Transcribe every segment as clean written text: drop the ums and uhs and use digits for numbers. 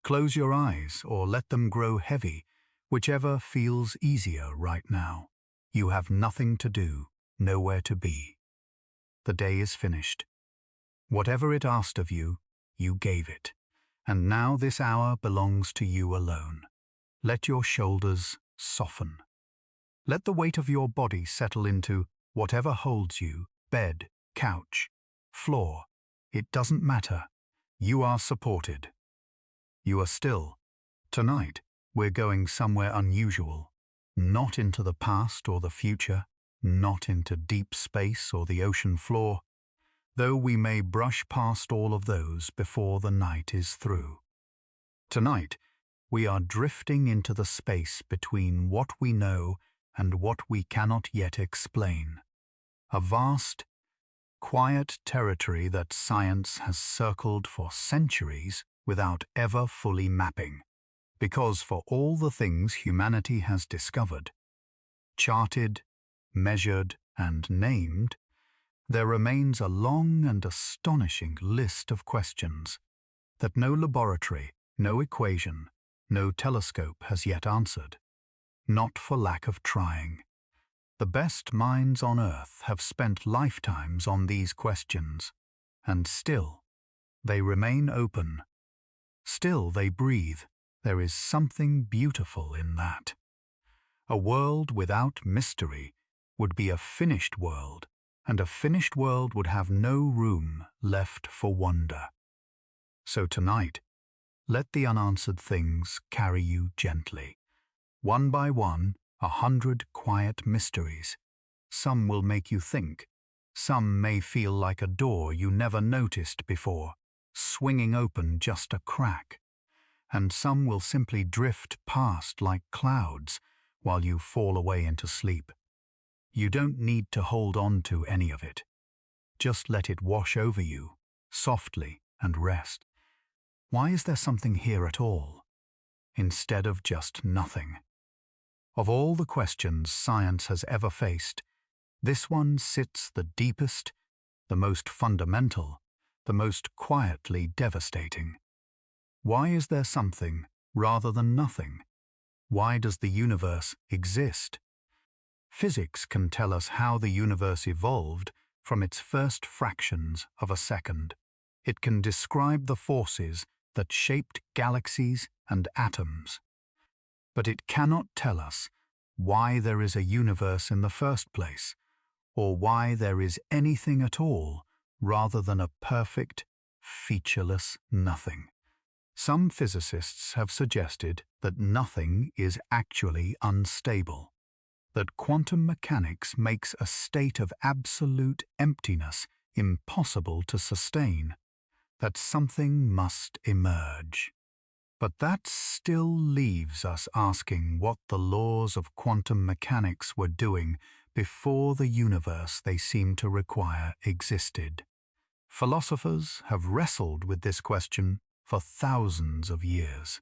Close your eyes or let them grow heavy, whichever feels easier right now. You have nothing to do, nowhere to be. The day is finished. Whatever it asked of you, you gave it. And now this hour belongs to you alone. Let your shoulders soften. Let the weight of your body settle into whatever holds you, bed, couch, floor. It doesn't matter. You are supported. You are still. Tonight, we're going somewhere unusual. Not into the past or the future, not into deep space or the ocean floor, though we may brush past all of those before the night is through. Tonight, we are drifting into the space between what we know and what we cannot yet explain. A vast, quiet territory that science has circled for centuries without ever fully mapping. Because for all the things humanity has discovered, charted, measured, and named, there remains a long and astonishing list of questions that no laboratory, no equation, no telescope has yet answered. Not for lack of trying. The best minds on Earth have spent lifetimes on these questions, and still they remain open. Still they breathe. There is something beautiful in that. A world without mystery would be a finished world, and a finished world would have no room left for wonder. So tonight, let the unanswered things carry you gently. One by one, 100 quiet mysteries. Some will make you think. Some may feel like a door you never noticed before, swinging open just a crack. And some will simply drift past like clouds while you fall away into sleep. You don't need to hold on to any of it. Just let it wash over you, softly, and rest. Why is there something here at all, instead of just nothing? Of all the questions science has ever faced, this one sits the deepest, the most fundamental, the most quietly devastating. Why is there something rather than nothing? Why does the universe exist? Physics can tell us how the universe evolved from its first fractions of a second. It can describe the forces that shaped galaxies and atoms. But it cannot tell us why there is a universe in the first place, or why there is anything at all rather than a perfect, featureless nothing. Some physicists have suggested that nothing is actually unstable, that quantum mechanics makes a state of absolute emptiness impossible to sustain, that something must emerge. But that still leaves us asking what the laws of quantum mechanics were doing before the universe they seem to require existed. Philosophers have wrestled with this question for thousands of years.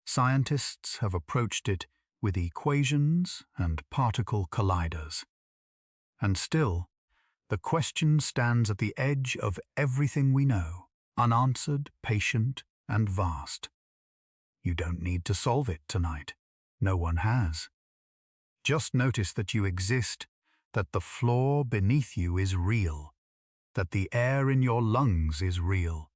Scientists have approached it with equations and particle colliders. And still, the question stands at the edge of everything we know, unanswered, patient, and vast. You don't need to solve it tonight. No one has. Just notice that you exist, that the floor beneath you is real, that the air in your lungs is real,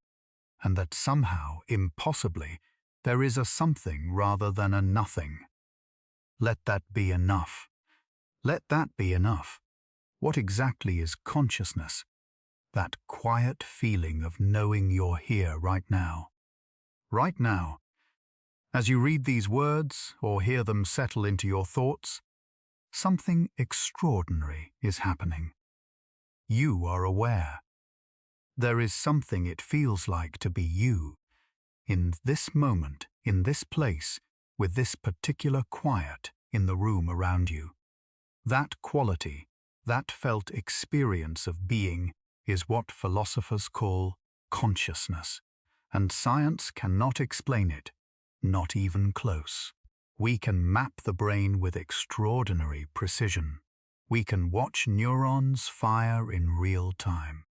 and that somehow, impossibly, there is a something rather than a nothing. Let that be enough. Let that be enough. What exactly is consciousness? That quiet feeling of knowing you're here right now. Right now. As you read these words or hear them settle into your thoughts, something extraordinary is happening. You are aware. There is something it feels like to be you, in this moment, in this place, with this particular quiet in the room around you. That quality, that felt experience of being, is what philosophers call consciousness, and science cannot explain it, not even close. We can map the brain with extraordinary precision. We can watch neurons fire in real time.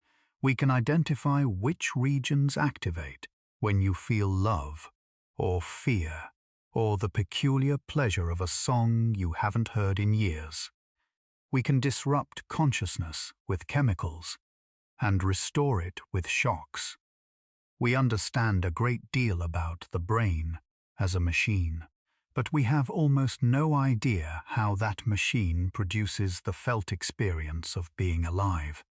We can identify which regions activate when you feel love or fear, or the peculiar pleasure of a song you haven't heard in years. We can disrupt consciousness with chemicals and restore it with shocks. We understand a great deal about the brain as a machine, but we have almost no idea how that machine produces the felt experience of being alive.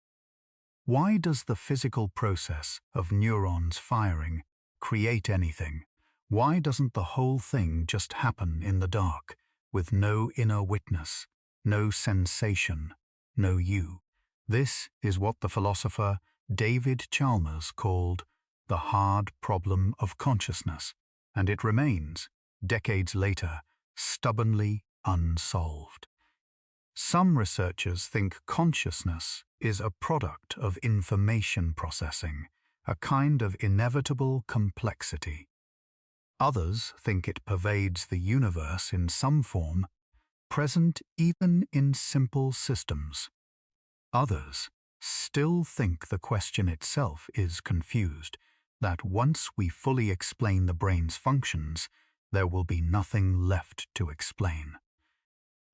Why does the physical process of neurons firing create anything? Why doesn't the whole thing just happen in the dark, with no inner witness, no sensation, no you? This is what the philosopher David Chalmers called the hard problem of consciousness, and it remains, decades later, stubbornly unsolved. Some researchers think consciousness is a product of information processing, a kind of inevitable complexity. Others think it pervades the universe in some form, present even in simple systems. Others still think the question itself is confused, that once we fully explain the brain's functions, there will be nothing left to explain.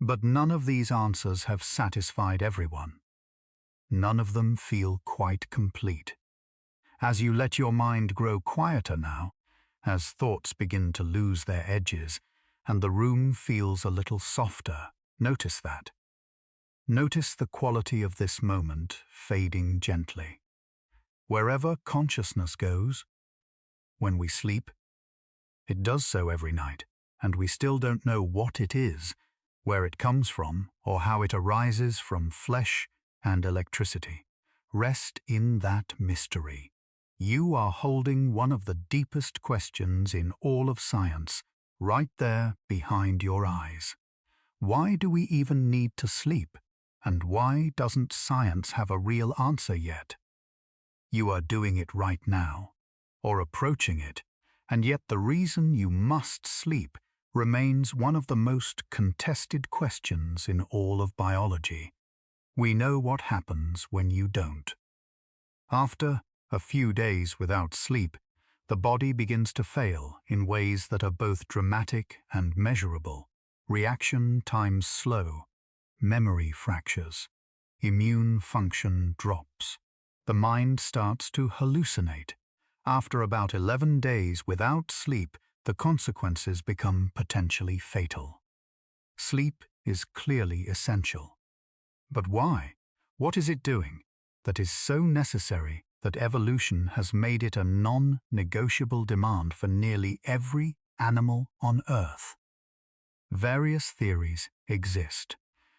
But none of these answers have satisfied everyone. None of them feel quite complete. As you let your mind grow quieter now, as thoughts begin to lose their edges, and the room feels a little softer, notice that. Notice the quality of this moment fading gently. Wherever consciousness goes, when we sleep, it does so every night, and we still don't know what it is, where it comes from, or how it arises from flesh and electricity. Rest in that mystery. You are holding one of the deepest questions in all of science, right there behind your eyes. Why do we even need to sleep? And why doesn't science have a real answer yet? You are doing it right now, or approaching it, and yet the reason you must sleep remains one of the most contested questions in all of biology. We know what happens when you don't. After a few days without sleep, the body begins to fail in ways that are both dramatic and measurable. Reaction times slow, memory fractures, immune function drops. The mind starts to hallucinate. After about 11 days without sleep, the consequences become potentially fatal. Sleep is clearly essential. But why? What is it doing that is so necessary that evolution has made it a non-negotiable demand for nearly every animal on Earth? Various theories exist.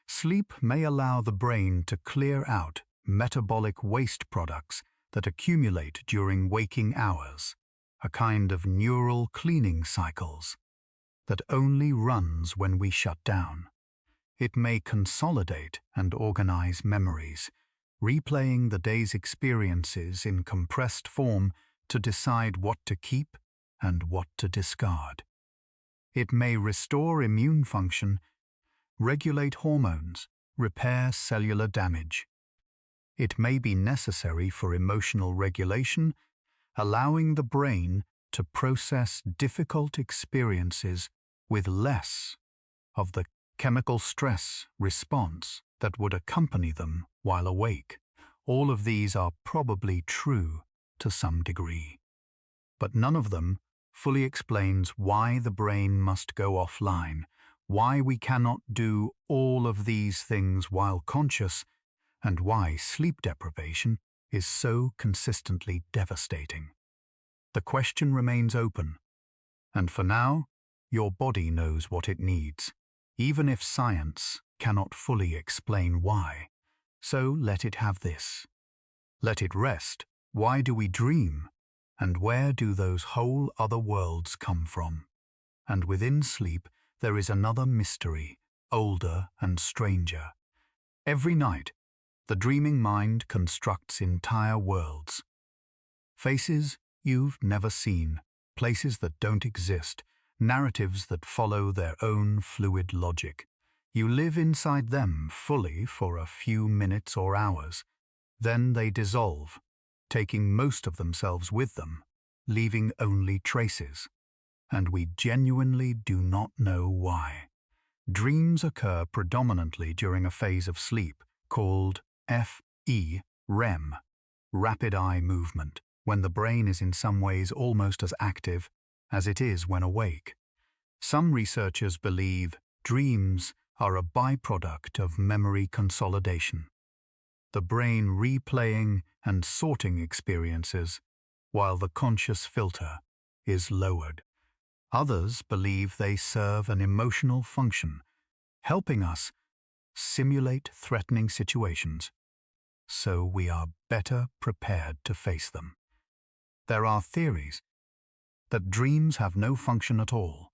Sleep may allow the brain to clear out metabolic waste products that accumulate during waking hours, a kind of neural cleaning cycles that only runs when we shut down. It may consolidate and organize memories, replaying the day's experiences in compressed form to decide what to keep and what to discard. It may restore immune function, regulate hormones, repair cellular damage. It may be necessary for emotional regulation, allowing the brain to process difficult experiences with less of the chemical stress response that would accompany them while awake. All of these are probably true to some degree, but none of them fully explains why the brain must go offline, why we cannot do all of these things while conscious, and why sleep deprivation is so consistently devastating. The question remains open, and for now, your body knows what it needs, even if science cannot fully explain why. So let it have this. Let it rest. Why do we dream? And where do those whole other worlds come from? And within sleep, there is another mystery, older and stranger. Every night, the dreaming mind constructs entire worlds. Faces you've never seen, places that don't exist, narratives that follow their own fluid logic. You live inside them fully for a few minutes or hours. Then they dissolve, taking most of themselves with them, leaving only traces. and we genuinely do not know why. Dreams occur predominantly during a phase of sleep called REM, rapid eye movement, when the brain is in some ways almost as active as it is when awake. Some researchers believe dreams are a byproduct of memory consolidation, the brain replaying and sorting experiences while the conscious filter is lowered. Others believe they serve an emotional function, helping us simulate threatening situations so we are better prepared to face them. There are theories that dreams have no function at all,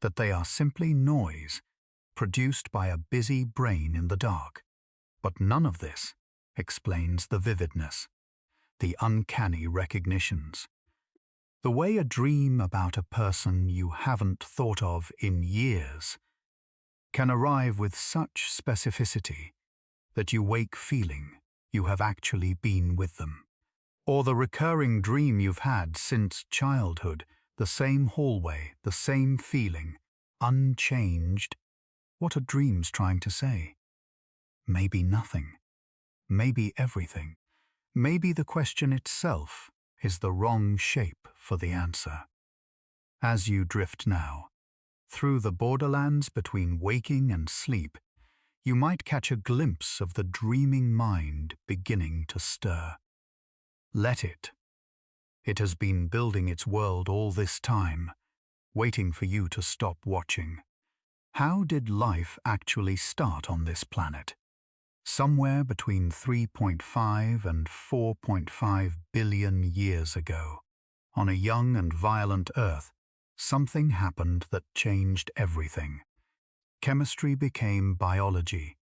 that they are simply noise produced by a busy brain in the dark. But none of this explains the vividness, the uncanny recognitions. The way a dream about a person you haven't thought of in years can arrive with such specificity that you wake feeling you have actually been with them. Or the recurring dream you've had since childhood, the same hallway, the same feeling, unchanged. What are dreams trying to say? Maybe nothing. Maybe everything. Maybe the question itself is the wrong shape for the answer. As you drift now, through the borderlands between waking and sleep, you might catch a glimpse of the dreaming mind beginning to stir. Let it. It has been building its world all this time, waiting for you to stop watching. How did life actually start on this planet? Somewhere between 3.5 and 4.5 billion years ago, on a young and violent Earth, something happened that changed everything. Chemistry became biology.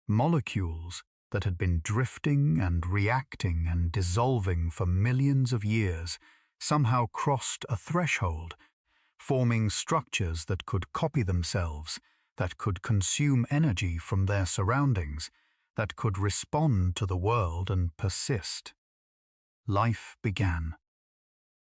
Molecules that had been drifting and reacting and dissolving for millions of years somehow crossed a threshold, forming structures that could copy themselves, that could consume energy from their surroundings, that could respond to the world and persist. Life began.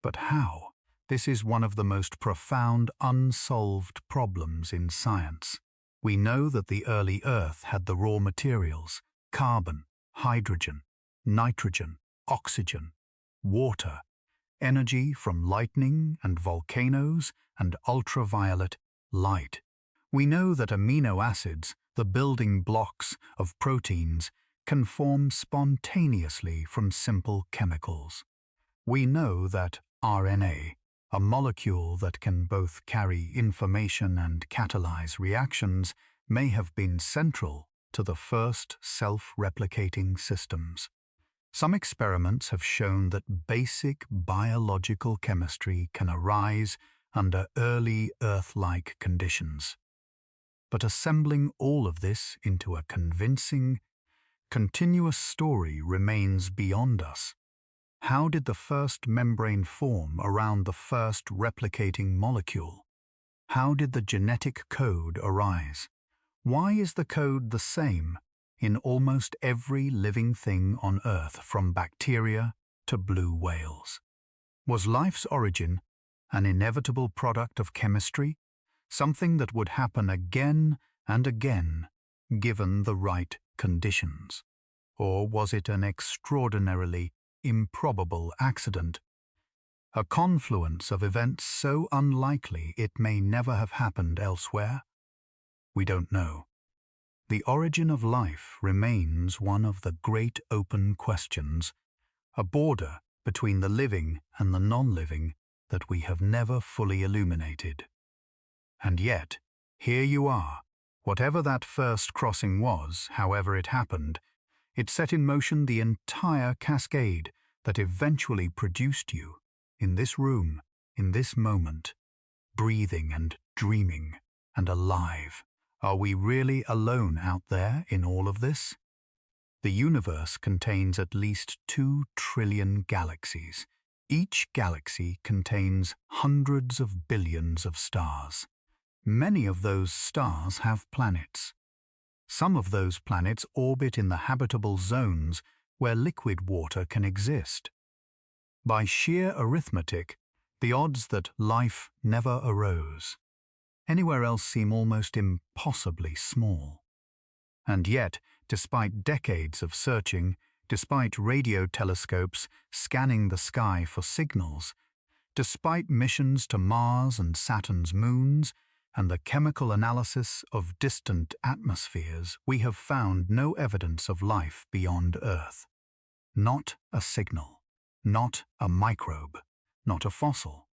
But how? This is one of the most profound unsolved problems in science. We know that the early Earth had the raw materials: carbon, hydrogen, nitrogen, oxygen, water, energy from lightning and volcanoes, and ultraviolet light. We know that amino acids, the building blocks of proteins, can form spontaneously from simple chemicals. We know that RNA, a molecule that can both carry information and catalyze reactions, may have been central to the first self-replicating systems. Some experiments have shown that basic biological chemistry can arise under early Earth-like conditions. But assembling all of this into a convincing, continuous story remains beyond us. How did the first membrane form around the first replicating molecule? How did the genetic code arise? Why is the code the same in almost every living thing on Earth, from bacteria to blue whales? Was life's origin an inevitable product of chemistry, something that would happen again and again given the right conditions? Or was it an extraordinarily improbable accident, a confluence of events so unlikely it may never have happened elsewhere? We don't know. The origin of life remains one of the great open questions, a border between the living and the non-living that we have never fully illuminated. And yet, here you are. Whatever that first crossing was, however it happened, it set in motion the entire cascade that eventually produced you in this room, in this moment, breathing and dreaming and alive. Are we really alone out there in all of this? The universe contains at least 2 trillion galaxies. Each galaxy contains hundreds of billions of stars. Many of those stars have planets. Some of those planets orbit in the habitable zones where liquid water can exist. By sheer arithmetic, The odds that life never arose anywhere else seem almost impossibly small. And yet, despite decades of searching, despite radio telescopes scanning the sky for signals, despite missions to Mars and Saturn's moons, and the chemical analysis of distant atmospheres, we have found no evidence of life beyond Earth. Not a signal, not a microbe, not a fossil.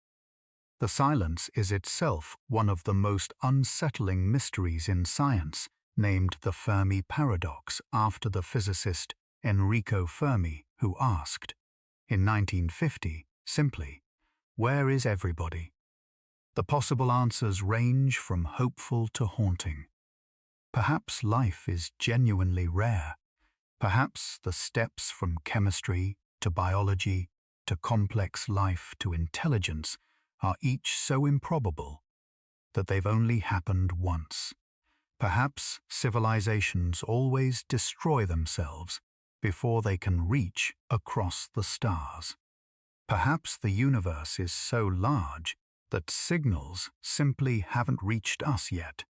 The silence is itself one of the most unsettling mysteries in science, named the Fermi paradox after the physicist Enrico Fermi, who asked, in 1950, simply, "Where is everybody?" The possible answers range from hopeful to haunting. Perhaps life is genuinely rare. Perhaps the steps from chemistry to biology to complex life to intelligence are each so improbable that they've only happened once. Perhaps civilizations always destroy themselves before they can reach across the stars. Perhaps the universe is so large that signals simply haven't reached us yet.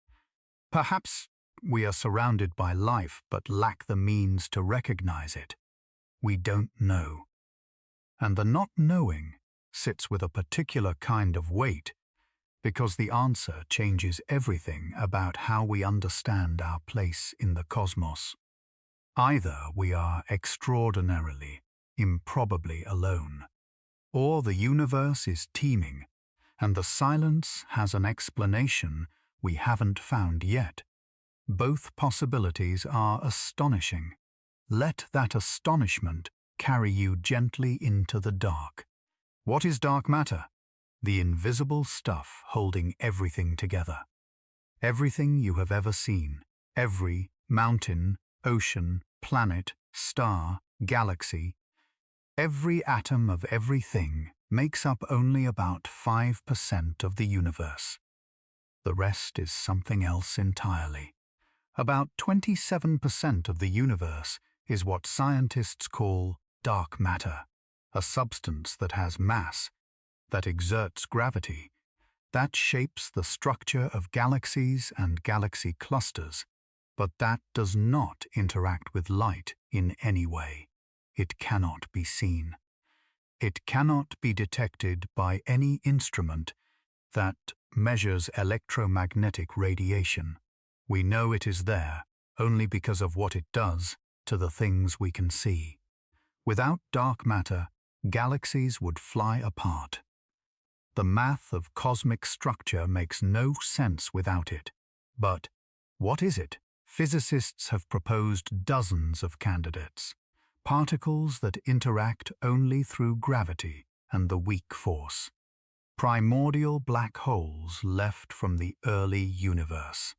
Perhaps we are surrounded by life but lack the means to recognize it. We don't know. And the not knowing sits with a particular kind of weight, because the answer changes everything about how we understand our place in the cosmos. Either we are extraordinarily, improbably alone, or the universe is teeming, and the silence has an explanation we haven't found yet. Both possibilities are astonishing. Let that astonishment carry you gently into the dark. What is dark matter? The invisible stuff holding everything together. Everything you have ever seen, every mountain, ocean, planet, star, galaxy, every atom of everything makes up only about 5% of the universe. The rest is something else entirely. About 27% of the universe is what scientists call dark matter, a substance that has mass, that exerts gravity, that shapes the structure of galaxies and galaxy clusters, but that does not interact with light in any way. It cannot be seen. It cannot be detected by any instrument that measures electromagnetic radiation. We know it is there only because of what it does to the things we can see. Without dark matter, galaxies would fly apart. The math of cosmic structure makes no sense without it. But what is it? Physicists have proposed dozens of candidates. Particles that interact only through gravity and the weak force. Primordial black holes left from the early universe.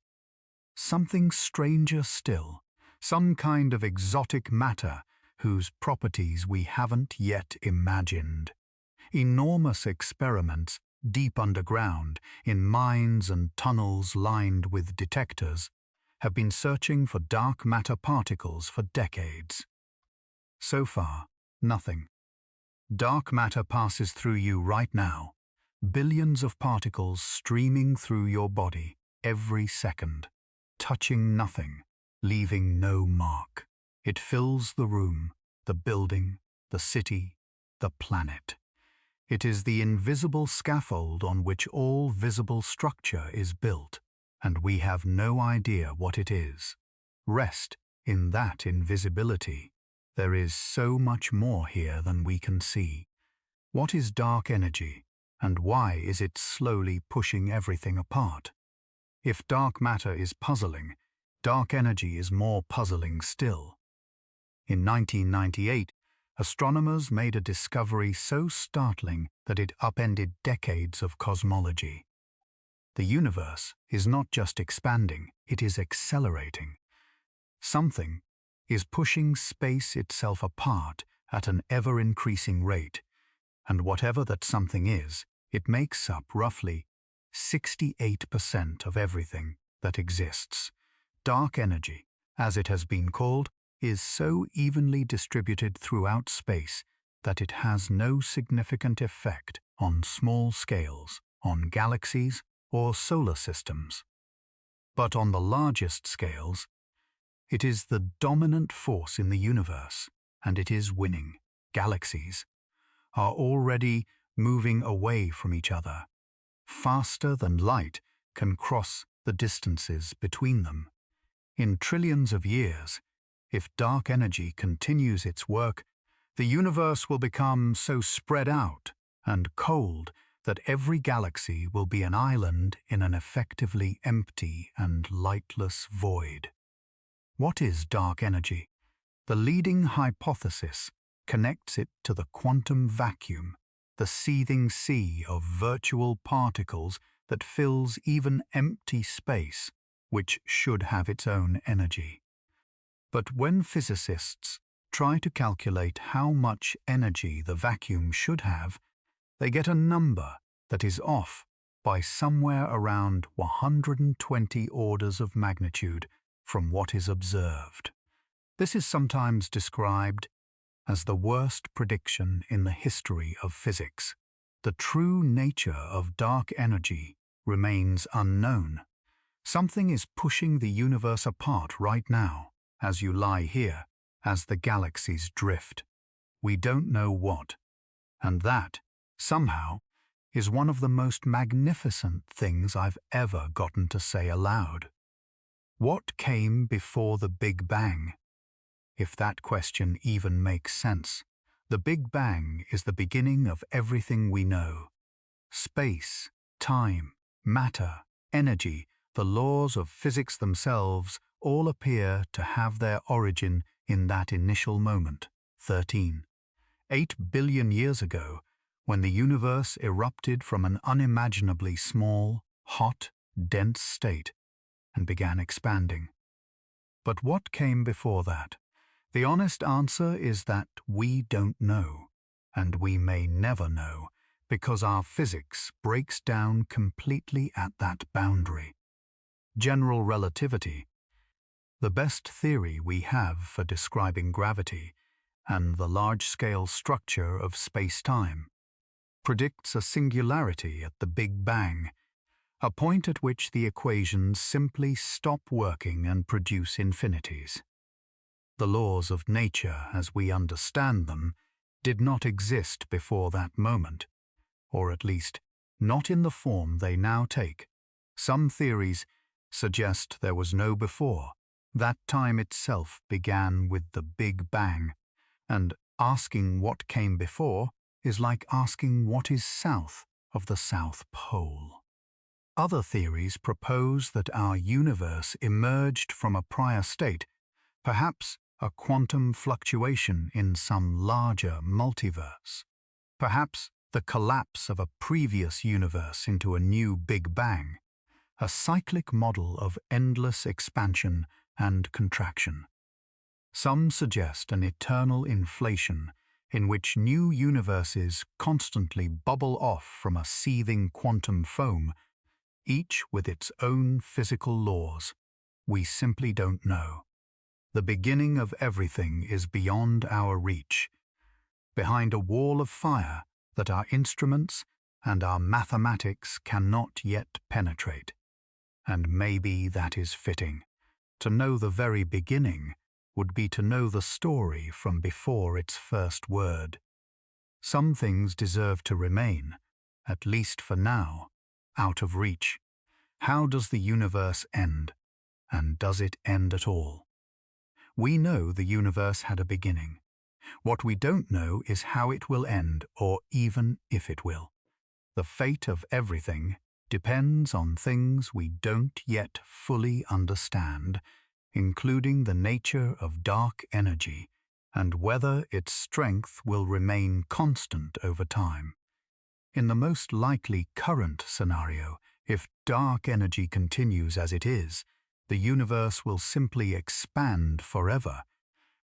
Something stranger still, some kind of exotic matter whose properties we haven't yet imagined. Enormous experiments deep underground, in mines and tunnels lined with detectors, have been searching for dark matter particles for decades. So far, nothing. Dark matter passes through you right now, billions of particles streaming through your body every second, touching nothing, leaving no mark. It fills the room, the building, the city, the planet. It is the invisible scaffold on which all visible structure is built, and we have no idea what it is. Rest in that invisibility. There is so much more here than we can see. What is dark energy, and why is it slowly pushing everything apart? If dark matter is puzzling, dark energy is more puzzling still. In 1998, astronomers made a discovery so startling that it upended decades of cosmology. The universe is not just expanding, it is accelerating. Something is pushing space itself apart at an ever-increasing rate, and whatever that something is, it makes up roughly 68% of everything that exists. Dark energy, as it has been called, is so evenly distributed throughout space that it has no significant effect on small scales, on galaxies or solar systems. But on the largest scales, it is the dominant force in the universe, and it is winning. Galaxies are already moving away from each other. Faster than light can cross the distances between them. In trillions of years, if dark energy continues its work, the universe will become so spread out and cold that every galaxy will be an island in an effectively empty and lightless void. What is dark energy? The leading hypothesis connects it to the quantum vacuum, the seething sea of virtual particles that fills even empty space, which should have its own energy. But when physicists try to calculate how much energy the vacuum should have, they get a number that is off by somewhere around 120 orders of magnitude from what is observed. This is sometimes described as the worst prediction in the history of physics. The true nature of dark energy remains unknown. Something is pushing the universe apart right now, as you lie here, as the galaxies drift. We don't know what, and that, somehow, is one of the most magnificent things I've ever gotten to say aloud. What came before the Big Bang? If that question even makes sense, the Big Bang is the beginning of everything we know. Space, time, matter, energy, the laws of physics themselves all appear to have their origin in that initial moment, 8 billion years ago, when the universe erupted from an unimaginably small, hot, dense state and began expanding. But what came before that? The honest answer is that we don't know, and we may never know, because our physics breaks down completely at that boundary. General relativity, the best theory we have for describing gravity and the large-scale structure of space-time, predicts a singularity at the Big Bang, a point at which the equations simply stop working and produce infinities. The laws of nature, as we understand them, did not exist before that moment, or at least not in the form they now take. Some theories suggest there was no before. That time itself began with the Big Bang, and asking what came before is like asking what is south of the South Pole. Other theories propose that our universe emerged from a prior state, perhaps a quantum fluctuation in some larger multiverse, perhaps the collapse of a previous universe into a new Big Bang, a cyclic model of endless expansion and contraction. Some suggest an eternal inflation in which new universes constantly bubble off from a seething quantum foam, each with its own physical laws. We simply don't know. The beginning of everything is beyond our reach, behind a wall of fire that our instruments and our mathematics cannot yet penetrate. And maybe that is fitting. To know the very beginning would be to know the story from before its first word. Some things deserve to remain, at least for now, out of reach. How does the universe end? And does it end at all? We know the universe had a beginning. What we don't know is how it will end, or even if it will. The fate of everything depends on things we don't yet fully understand, including the nature of dark energy and whether its strength will remain constant over time. In the most likely current scenario, if dark energy continues as it is, the universe will simply expand forever,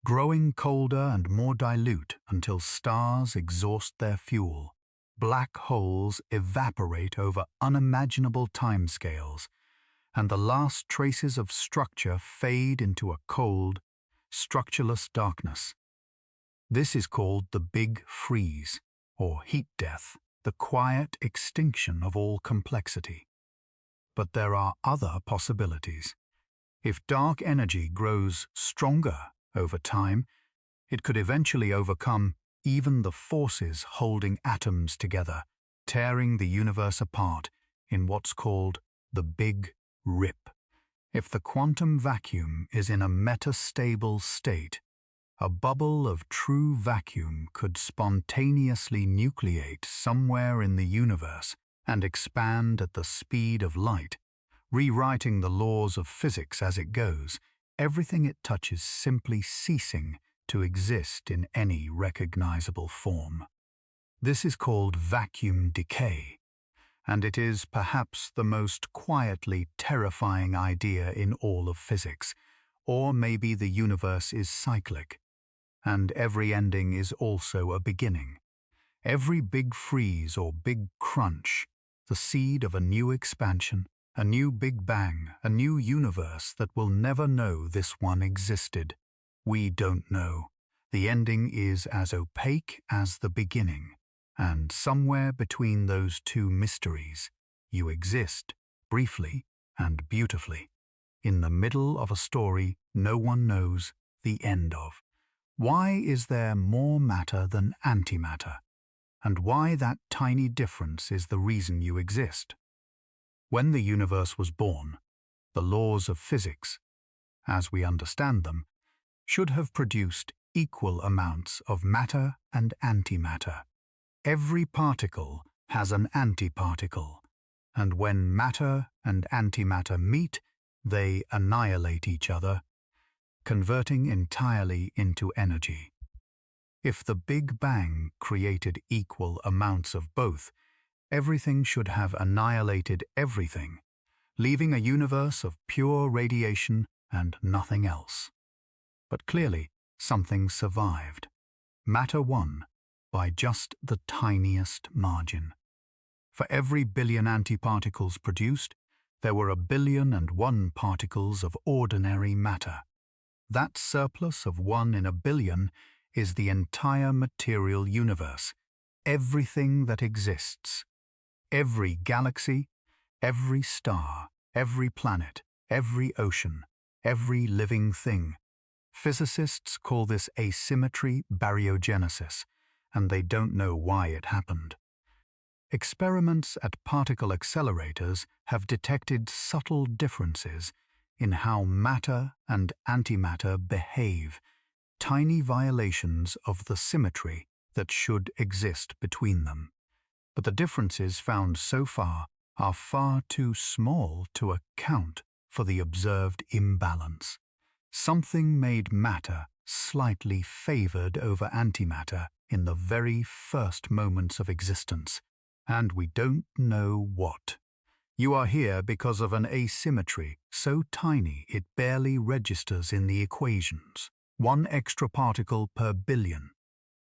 growing colder and more dilute until stars exhaust their fuel. Black holes evaporate over unimaginable timescales, and the last traces of structure fade into a cold, structureless darkness. This is called the Big Freeze, or heat death. the quiet extinction of all complexity. But there are other possibilities. If dark energy grows stronger over time, it could eventually overcome even the forces holding atoms together, tearing the universe apart in what's called the Big Rip. If the quantum vacuum is in a metastable state, a bubble of true vacuum could spontaneously nucleate somewhere in the universe and expand at the speed of light, rewriting the laws of physics as it goes, everything it touches simply ceasing to exist in any recognizable form. This is called vacuum decay, and it is perhaps the most quietly terrifying idea in all of physics. Or maybe the universe is cyclic, and every ending is also a beginning. Every big freeze or big crunch, the seed of a new expansion, a new Big Bang, a new universe that will never know this one existed. We don't know. The ending is as opaque as the beginning, and somewhere between those two mysteries, you exist, briefly and beautifully, in the middle of a story no one knows the end of. Why is there more matter than antimatter? And why that tiny difference is the reason you exist? When the universe was born, the laws of physics, as we understand them, should have produced equal amounts of matter and antimatter. Every particle has an antiparticle, and when matter and antimatter meet, they annihilate each other, converting entirely into energy. If the Big Bang created equal amounts of both, everything should have annihilated everything, leaving a universe of pure radiation and nothing else. But clearly, something survived. Matter won by just the tiniest margin. For every billion antiparticles produced, there were 1,000,000,001 particles of ordinary matter. That surplus of 1 in 1,000,000,000 is the entire material universe, everything that exists. Every galaxy, every star, every planet, every ocean, every living thing. Physicists call this asymmetry baryogenesis, and they don't know why it happened. Experiments at particle accelerators have detected subtle differences in how matter and antimatter behave, tiny violations of the symmetry that should exist between them. But the differences found so far are far too small to account for the observed imbalance. Something made matter slightly favored over antimatter in the very first moments of existence, and we don't know what. You are here because of an asymmetry so tiny it barely registers in the equations. 1 extra particle per billion.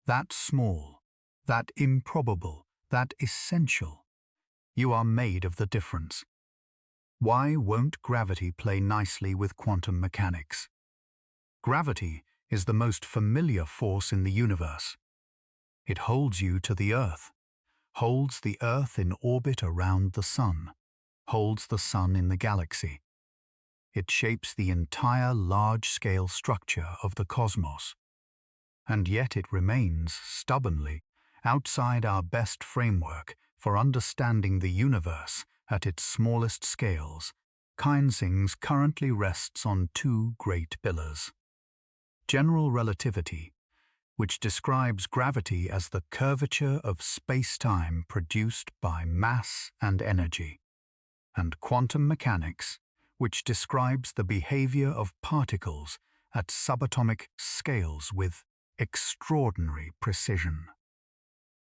That small, that improbable, that essential. You are made of the difference. Why won't gravity play nicely with quantum mechanics? Gravity is the most familiar force in the universe. It holds you to the Earth, holds the Earth in orbit around the Sun, holds the Sun in the galaxy. It shapes the entire large-scale structure of the cosmos. And yet it remains, stubbornly, outside our best framework for understanding the universe at its smallest scales. Kinsing's currently rests on 2 great pillars. General relativity, which describes gravity as the curvature of space-time produced by mass and energy, and quantum mechanics, which describes the behavior of particles at subatomic scales with extraordinary precision.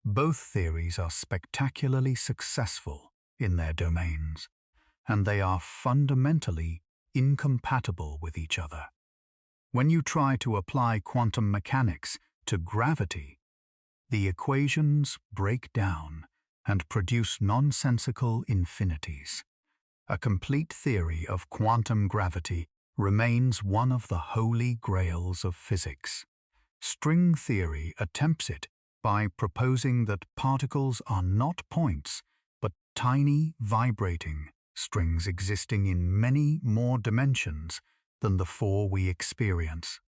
Both theories are spectacularly successful in their domains, and they are fundamentally incompatible with each other. When you try to apply quantum mechanics to gravity, the equations break down and produce nonsensical infinities. A complete theory of quantum gravity remains one of the holy grails of physics. String theory attempts it by proposing that particles are not points, but tiny, vibrating strings existing in many more dimensions than the four we experience.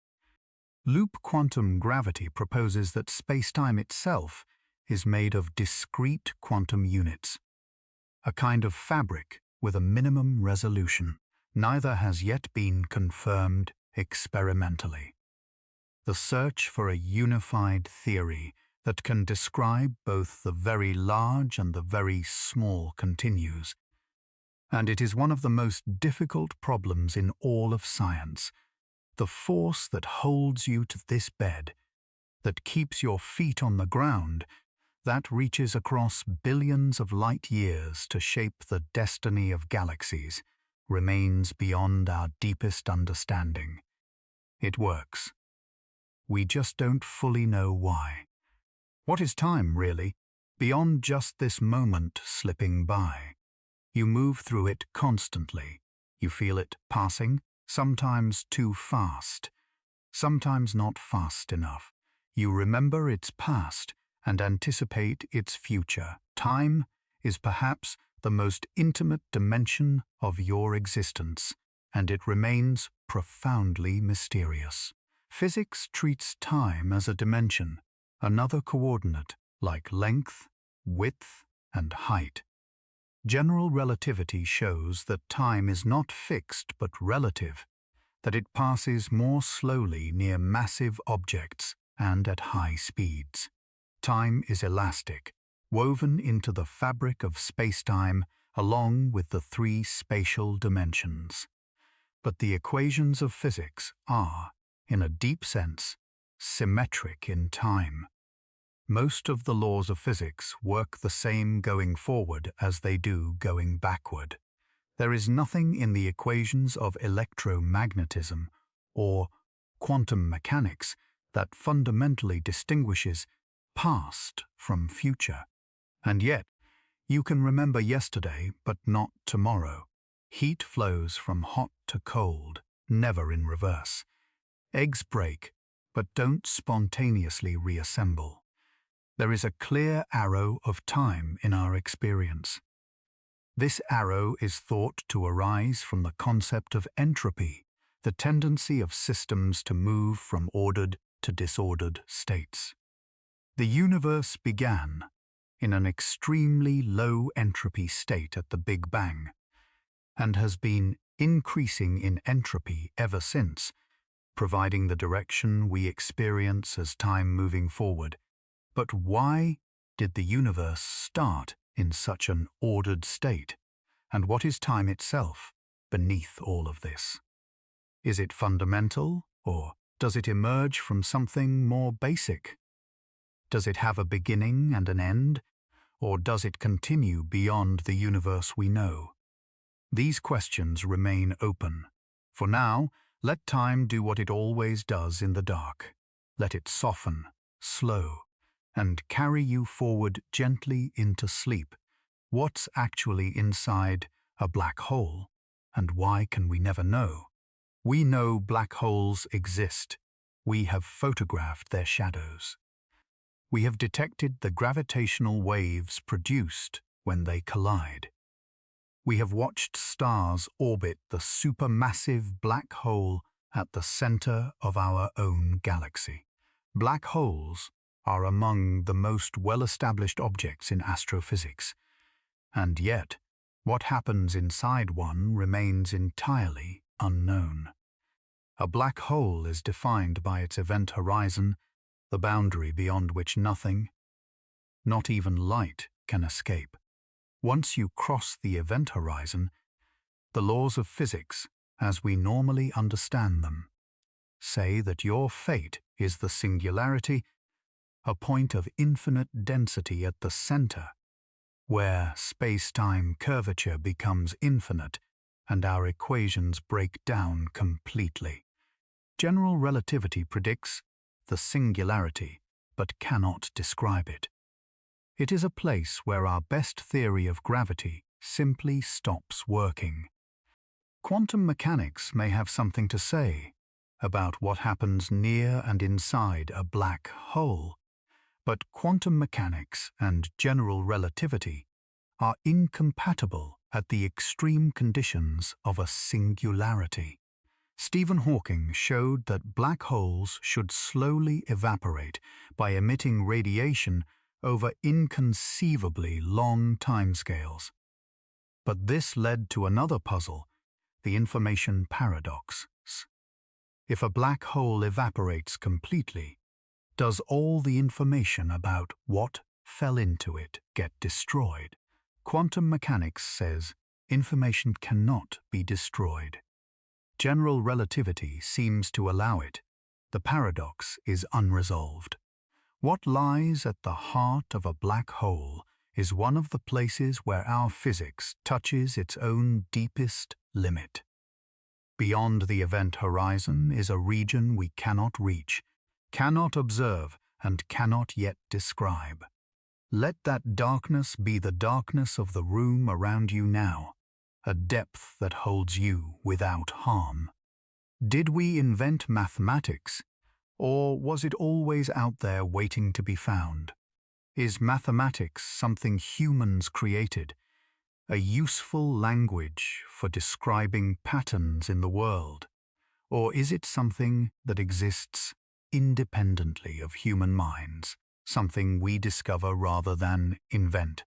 Loop quantum gravity proposes that spacetime itself is made of discrete quantum units, a kind of fabric with a minimum resolution. Neither has yet been confirmed experimentally. The search for a unified theory that can describe both the very large and the very small continues, and it is one of the most difficult problems in all of science. The force that holds you to this bed, that keeps your feet on the ground, that reaches across billions of light years to shape the destiny of galaxies, remains beyond our deepest understanding. It works. We just don't fully know why. What is time, really, beyond just this moment slipping by? You move through it constantly. You feel it passing, sometimes too fast, sometimes not fast enough. You remember its past and anticipate its future. Time is perhaps the most intimate dimension of your existence, and it remains profoundly mysterious. Physics treats time as a dimension, another coordinate, like length, width, and height. General relativity shows that time is not fixed but relative, that it passes more slowly near massive objects and at high speeds. Time is elastic, woven into the fabric of spacetime along with the three spatial dimensions. But the equations of physics are, in a deep sense, symmetric in time. Most of the laws of physics work the same going forward as they do going backward. There is nothing in the equations of electromagnetism or quantum mechanics that fundamentally distinguishes past from future. And yet, you can remember yesterday but not tomorrow. Heat flows from hot to cold, never in reverse. Eggs break, but don't spontaneously reassemble. There is a clear arrow of time in our experience. This arrow is thought to arise from the concept of entropy, the tendency of systems to move from ordered to disordered states. The universe began in an extremely low entropy state at the Big Bang, and has been increasing in entropy ever since, providing the direction we experience as time moving forward. But why did the universe start in such an ordered state? And what is time itself beneath all of this? Is it fundamental, or does it emerge from something more basic? Does it have a beginning and an end, or does it continue beyond the universe we know? These questions remain open. For now, let time do what it always does in the dark. Let it soften, slow, and carry you forward gently into sleep. What's actually inside a black hole, and why can we never know? We know black holes exist. We have photographed their shadows. We have detected the gravitational waves produced when they collide. We have watched stars orbit the supermassive black hole at the center of our own galaxy. Black holes are among the most well-established objects in astrophysics, and yet what happens inside one remains entirely unknown. A black hole is defined by its event horizon, the boundary beyond which nothing, not even light, can escape. Once you cross the event horizon, the laws of physics, as we normally understand them, say that your fate is the singularity, a point of infinite density at the center, where space-time curvature becomes infinite and our equations break down completely. General relativity predicts the singularity, but cannot describe it. It is a place where our best theory of gravity simply stops working. Quantum mechanics may have something to say about what happens near and inside a black hole, But quantum mechanics and general relativity are incompatible at the extreme conditions of a singularity. Stephen Hawking showed that black holes should slowly evaporate by emitting radiation over inconceivably long timescales. But this led to another puzzle, the information paradox. If a black hole evaporates completely, does all the information about what fell into it get destroyed? Quantum mechanics says information cannot be destroyed. General relativity seems to allow it. The paradox is unresolved. What lies at the heart of a black hole is one of the places where our physics touches its own deepest limit. Beyond the event horizon is a region we cannot reach, cannot observe, and cannot yet describe. Let that darkness be the darkness of the room around you now, a depth that holds you without harm. Did we invent mathematics, or was it always out there waiting to be found? Is mathematics something humans created, a useful language for describing patterns in the world? Or is it something that exists independently of human minds, something we discover rather than invent?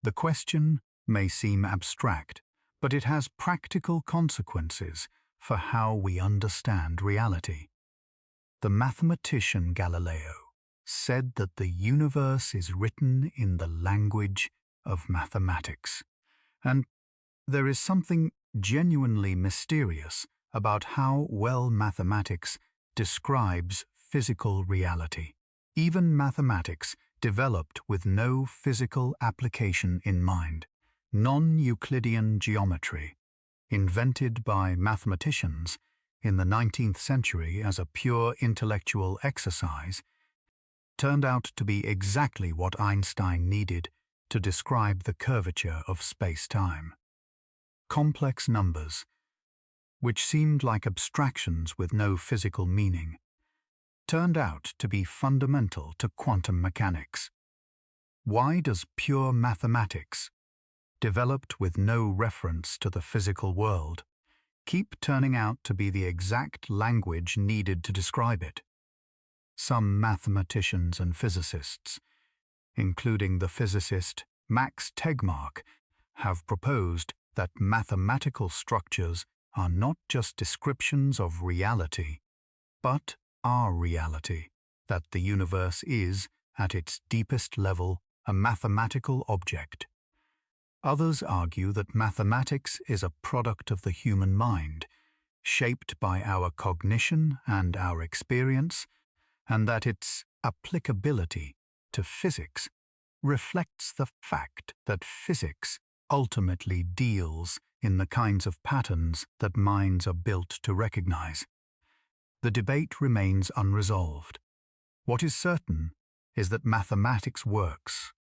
The question may seem abstract, but it has practical consequences for how we understand reality. The mathematician Galileo said that the universe is written in the language of mathematics, and there is something genuinely mysterious about how well mathematics describes physical reality. Even mathematics developed with no physical application in mind, non-Euclidean geometry, invented by mathematicians in the 19th century as a pure intellectual exercise, turned out to be exactly what Einstein needed to describe the curvature of space-time. Complex numbers, which seemed like abstractions with no physical meaning, turned out to be fundamental to quantum mechanics. Why does pure mathematics, developed with no reference to the physical world, keep turning out to be the exact language needed to describe it? Some mathematicians and physicists, including the physicist Max Tegmark, have proposed that mathematical structures are not just descriptions of reality, but our reality, that the universe is, at its deepest level, a mathematical object. Others argue that mathematics is a product of the human mind, shaped by our cognition and our experience, and that its applicability to physics reflects the fact that physics ultimately deals in the kinds of patterns that minds are built to recognize. The debate remains unresolved. What is certain is that mathematics works,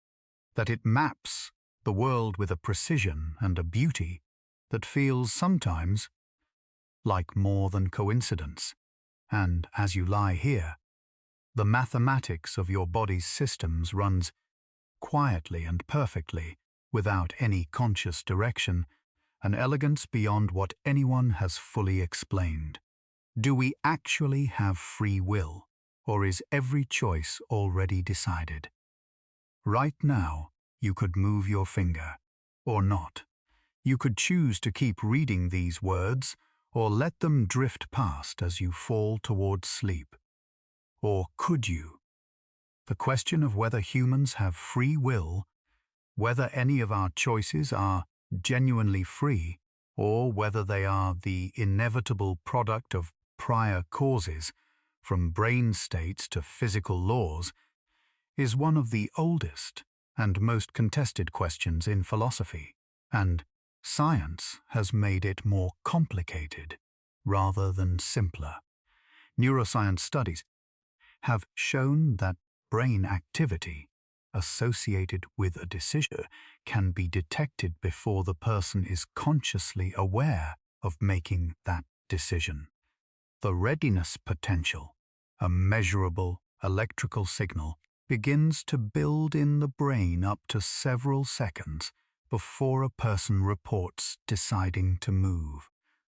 that it maps the world with a precision and a beauty that feels sometimes like more than coincidence. And as you lie here, the mathematics of your body's systems runs quietly and perfectly, without any conscious direction, an elegance beyond what anyone has fully explained. Do we actually have free will, or is every choice already decided? Right now, you could move your finger, or not. You could choose to keep reading these words, or let them drift past as you fall towards sleep. Or could you? The question of whether humans have free will, whether any of our choices are genuinely free, or whether they are the inevitable product of prior causes, from brain states to physical laws, is one of the oldest and most contested questions in philosophy, and science has made it more complicated rather than simpler. Neuroscience studies have shown that brain activity associated with a decision can be detected before the person is consciously aware of making that decision. The readiness potential, a measurable electrical signal begins to build in the brain up to several seconds before a person reports deciding to move.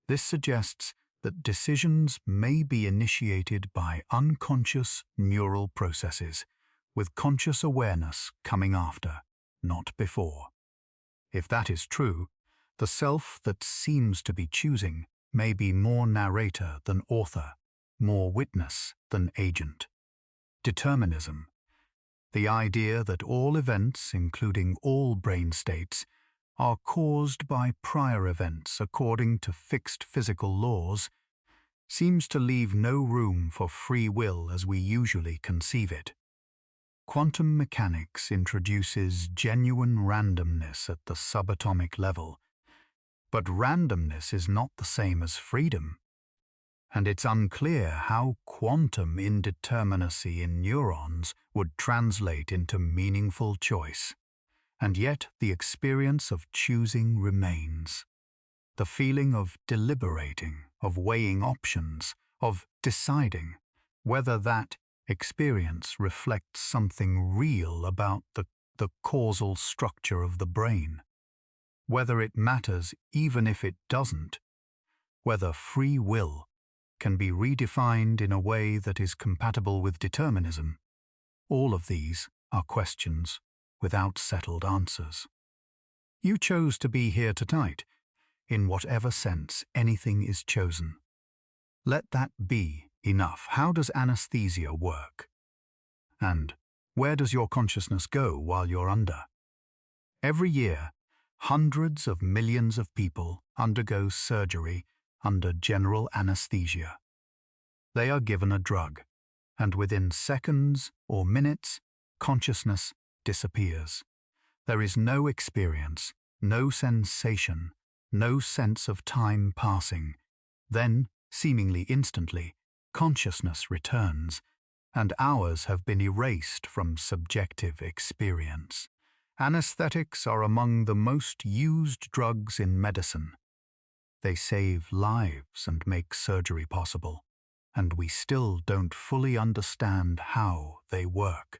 This suggests that decisions may be initiated by unconscious neural processes, with conscious awareness coming after, not before. If that is true, the self that seems to be choosing may be more narrator than author, more witness than agent. Determinism, the idea that all events, including all brain states, are caused by prior events according to fixed physical laws, seems to leave no room for free will as we usually conceive it. Quantum mechanics introduces genuine randomness at the subatomic level, but randomness is not the same as freedom, and it's unclear how quantum indeterminacy in neurons would translate into meaningful choice. And yet the experience of choosing remains. The feeling of deliberating, of weighing options, of deciding, whether that experience reflects something real about the causal structure of the brain, whether it matters even if it doesn't, whether free will can be redefined in a way that is compatible with determinism. All of these are questions without settled answers. You chose to be here tonight, in whatever sense anything is chosen. Let that be enough. How does anesthesia work? And where does your consciousness go while you're under? Every year, hundreds of millions of people undergo surgery under general anesthesia. They are given a drug, and within seconds or minutes, consciousness disappears. There is no experience, no sensation, no sense of time passing. Then, seemingly instantly, consciousness returns, and hours have been erased from subjective experience. Anesthetics are among the most used drugs in medicine. They save lives and make surgery possible, and we still don't fully understand how they work.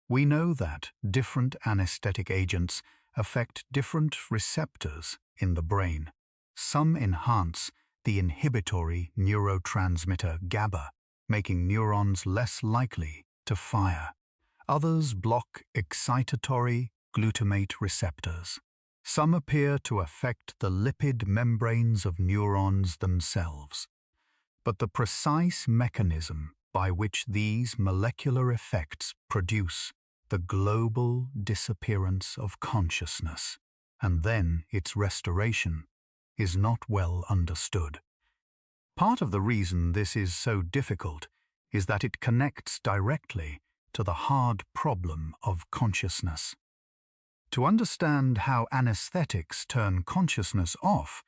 We know that different anesthetic agents affect different receptors in the brain. Some enhance the inhibitory neurotransmitter GABA, making neurons less likely to fire. Others block excitatory glutamate receptors. Some appear to affect the lipid membranes of neurons themselves. But the precise mechanism by which these molecular effects produce the global disappearance of consciousness, and then its restoration, is not well understood. Part of the reason this is so difficult is that it connects directly to the hard problem of consciousness. To understand how anesthetics turn consciousness off,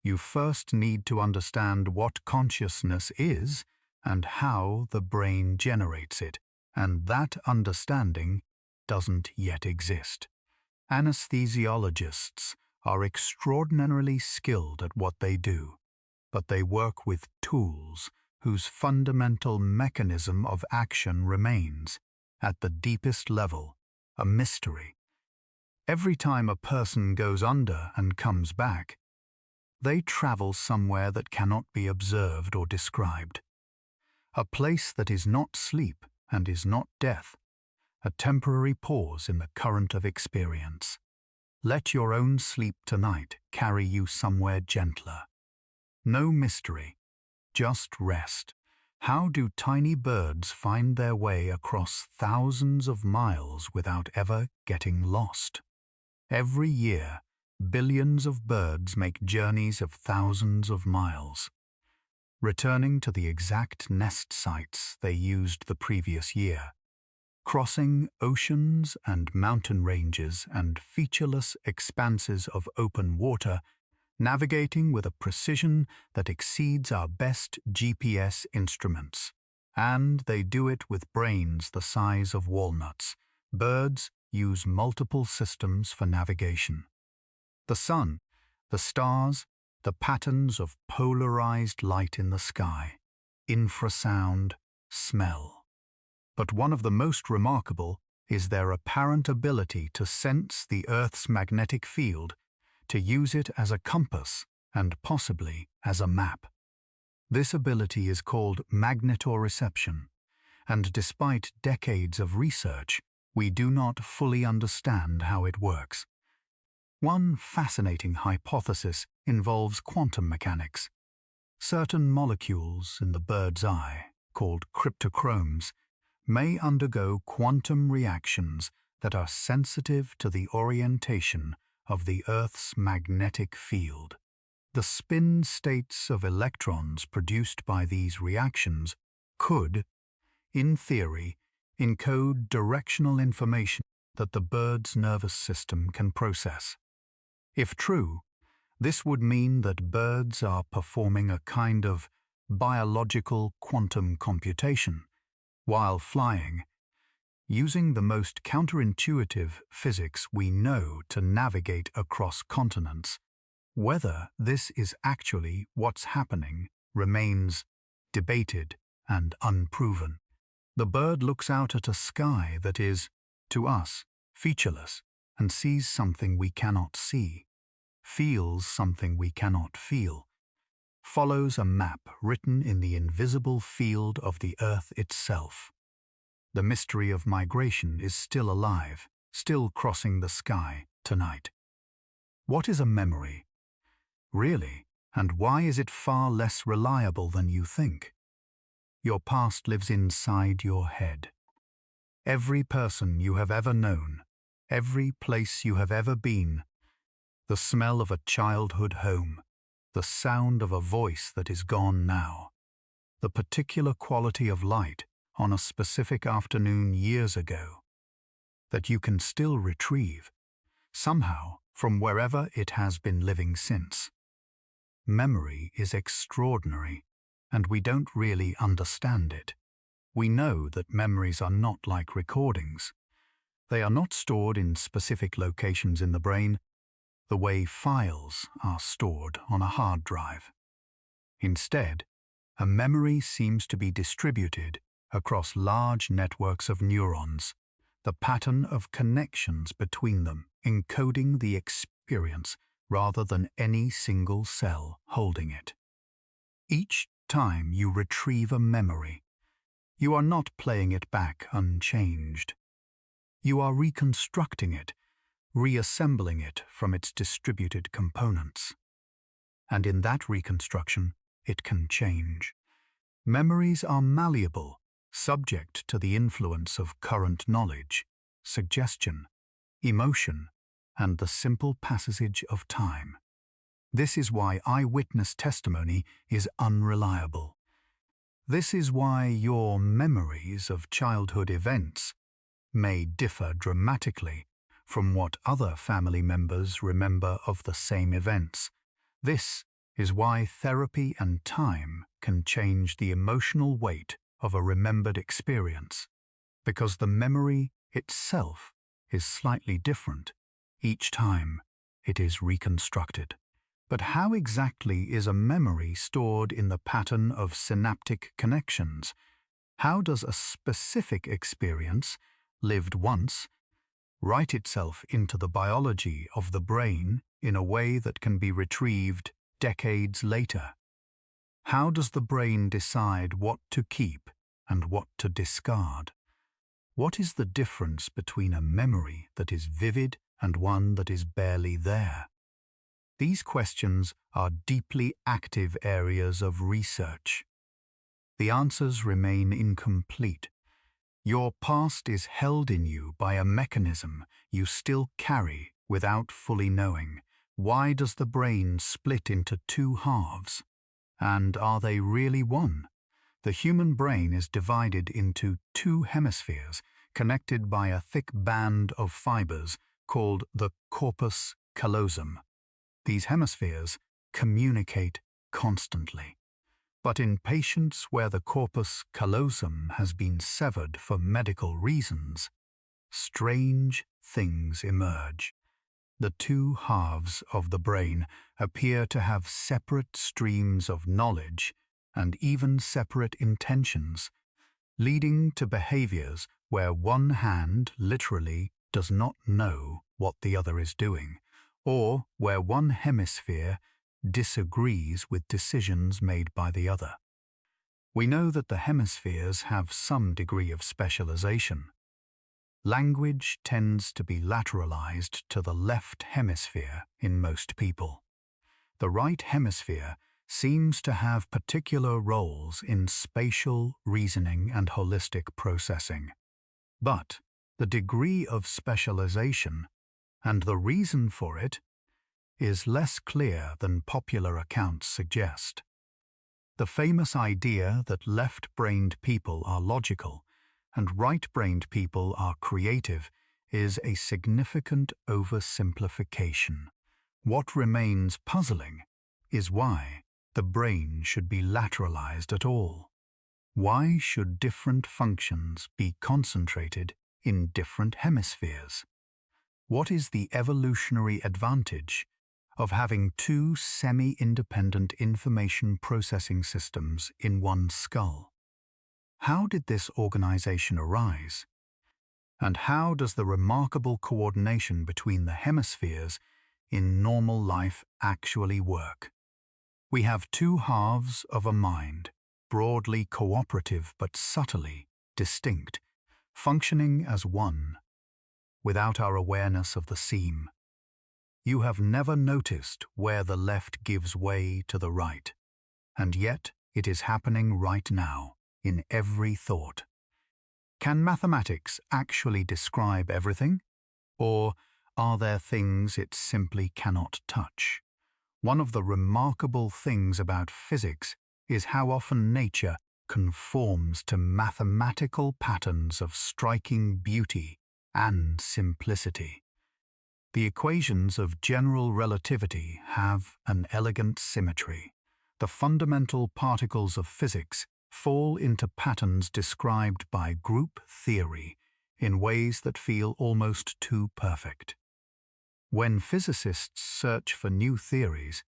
you first need to understand what consciousness is and how the brain generates it, and that understanding doesn't yet exist. Anesthesiologists are extraordinarily skilled at what they do, but they work with tools whose fundamental mechanism of action remains, at the deepest level, a mystery. Every time a person goes under and comes back, they travel somewhere that cannot be observed or described. A place that is not sleep and is not death, a temporary pause in the current of experience. Let your own sleep tonight carry you somewhere gentler. No mystery, just rest. How do tiny birds find their way across thousands of miles without ever getting lost? Every year, billions of birds make journeys of thousands of miles, returning to the exact nest sites they used the previous year, crossing oceans and mountain ranges and featureless expanses of open water, navigating with a precision that exceeds our best GPS instruments. And they do it with brains the size of walnuts. Birds use multiple systems for navigation. The sun, the stars, the patterns of polarized light in the sky, infrasound, smell. but one of the most remarkable is their apparent ability to sense the Earth's magnetic field, to use it as a compass and possibly as a map. This ability is called magnetoreception, and despite decades of research, we do not fully understand how it works. One fascinating hypothesis involves quantum mechanics. Certain molecules in the bird's eye, called cryptochromes, may undergo quantum reactions that are sensitive to the orientation of the Earth's magnetic field. The spin states of electrons produced by these reactions could, in theory, encode directional information that the bird's nervous system can process. If true, this would mean that birds are performing a kind of biological quantum computation while flying, using the most counterintuitive physics we know to navigate across continents. Whether this is actually what's happening remains debated and unproven. The bird looks out at a sky that is, to us, featureless, and sees something we cannot see, feels something we cannot feel, follows a map written in the invisible field of the Earth itself. The mystery of migration is still alive, still crossing the sky tonight. What is a memory? Really, and why is it far less reliable than you think? Your past lives inside your head. Every person you have ever known, every place you have ever been, the smell of a childhood home, the sound of a voice that is gone now, the particular quality of light on a specific afternoon years ago, that you can still retrieve, somehow, from wherever it has been living since. Memory is extraordinary, and we don't really understand it. We know that memories are not like recordings. They are not stored in specific locations in the brain, the way files are stored on a hard drive. Instead, a memory seems to be distributed across large networks of neurons, the pattern of connections between them encoding the experience rather than any single cell holding it. Each time you retrieve a memory, you are not playing it back unchanged. You are reconstructing it, reassembling it from its distributed components. And in that reconstruction, it can change. Memories are malleable, subject to the influence of current knowledge, suggestion, emotion, and the simple passage of time. This is why eyewitness testimony is unreliable. This is why your memories of childhood events may differ dramatically from what other family members remember of the same events. This is why therapy and time can change the emotional weight of a remembered experience, because the memory itself is slightly different each time it is reconstructed. But how exactly is a memory stored in the pattern of synaptic connections? How does a specific experience, lived once, write itself into the biology of the brain in a way that can be retrieved decades later? How does the brain decide what to keep and what to discard? What is the difference between a memory that is vivid and one that is barely there? These questions are deeply active areas of research. The answers remain incomplete. Your past is held in you by a mechanism you still carry without fully knowing. Why does the brain split into two halves? And are they really one? The human brain is divided into two hemispheres connected by a thick band of fibers called the corpus callosum. These hemispheres communicate constantly. But in patients where the corpus callosum has been severed for medical reasons, strange things emerge. The two halves of the brain appear to have separate streams of knowledge and even separate intentions, leading to behaviors where one hand literally does not know what the other is doing, or where one hemisphere disagrees with decisions made by the other. We know that the hemispheres have some degree of specialization. Language tends to be lateralized to the left hemisphere in most people. The right hemisphere seems to have particular roles in spatial reasoning and holistic processing. But the degree of specialization and the reason for it is less clear than popular accounts suggest. The famous idea that left-brained people are logical and right-brained people are creative is a significant oversimplification. What remains puzzling is why the brain should be lateralized at all. Why should different functions be concentrated in different hemispheres? What is the evolutionary advantage of having two semi-independent information processing systems in one skull? How did this organization arise? And how does the remarkable coordination between the hemispheres in normal life actually work? We have two halves of a mind, broadly cooperative but subtly distinct, functioning as one, without our awareness of the seam. You have never noticed where the left gives way to the right, and yet it is happening right now, in every thought. Can mathematics actually describe everything? Or are there things it simply cannot touch? One of the remarkable things about physics is how often nature conforms to mathematical patterns of striking beauty and simplicity. The equations of general relativity have an elegant symmetry. The fundamental particles of physics fall into patterns described by group theory in ways that feel almost too perfect. When physicists search for new theories,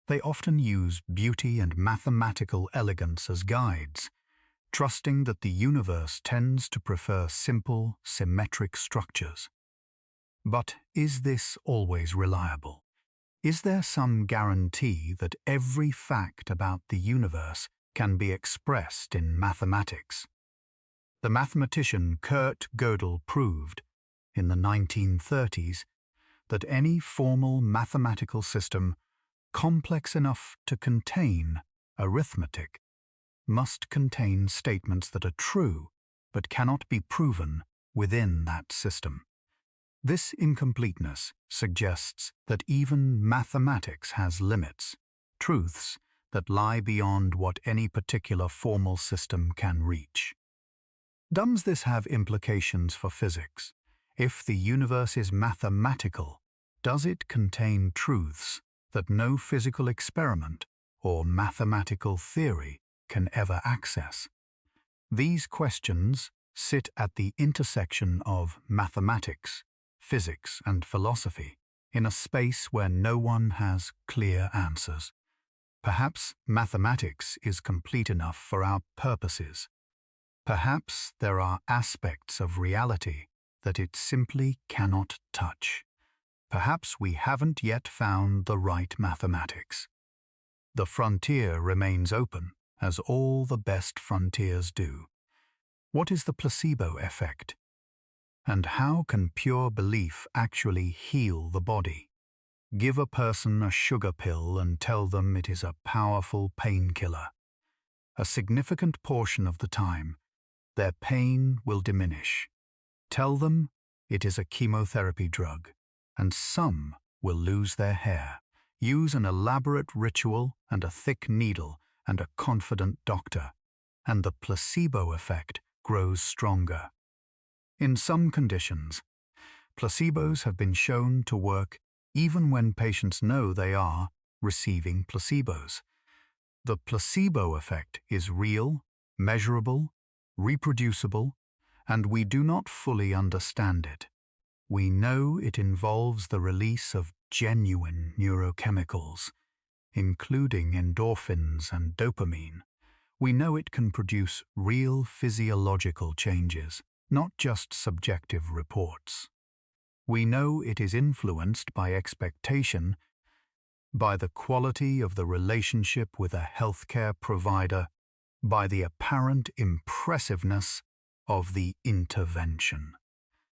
they often use beauty and mathematical elegance as guides, trusting that the universe tends to prefer simple, symmetric structures. But is this always reliable? Is there some guarantee that every fact about the universe can be expressed in mathematics? The mathematician Kurt Gödel proved, in the 1930s, that any formal mathematical system, complex enough to contain arithmetic, must contain statements that are true but cannot be proven within that system. This incompleteness suggests that even mathematics has limits, truths that lie beyond what any particular formal system can reach. Does this have implications for physics? If the universe is mathematical, does it contain truths that no physical experiment or mathematical theory can ever access? These questions sit at the intersection of mathematics, physics, and philosophy, in a space where no one has clear answers. Perhaps mathematics is complete enough for our purposes. Perhaps there are aspects of reality that it simply cannot touch. Perhaps we haven't yet found the right mathematics. The frontier remains open, as all the best frontiers do. What is the placebo effect? And how can pure belief actually heal the body? Give a person a sugar pill and tell them it is a powerful painkiller. A significant portion of the time, their pain will diminish. Tell them it is a chemotherapy drug, and some will lose their hair. Use an elaborate ritual and a thick needle and a confident doctor, and the placebo effect grows stronger. In some conditions, placebos have been shown to work even when patients know they are receiving placebos. The placebo effect is real, measurable, reproducible, and we do not fully understand it. We know it involves the release of genuine neurochemicals, including endorphins and dopamine, We know it can produce real physiological changes, not just subjective reports. We know it is influenced by expectation, by the quality of the relationship with a healthcare provider, by the apparent impressiveness of the intervention.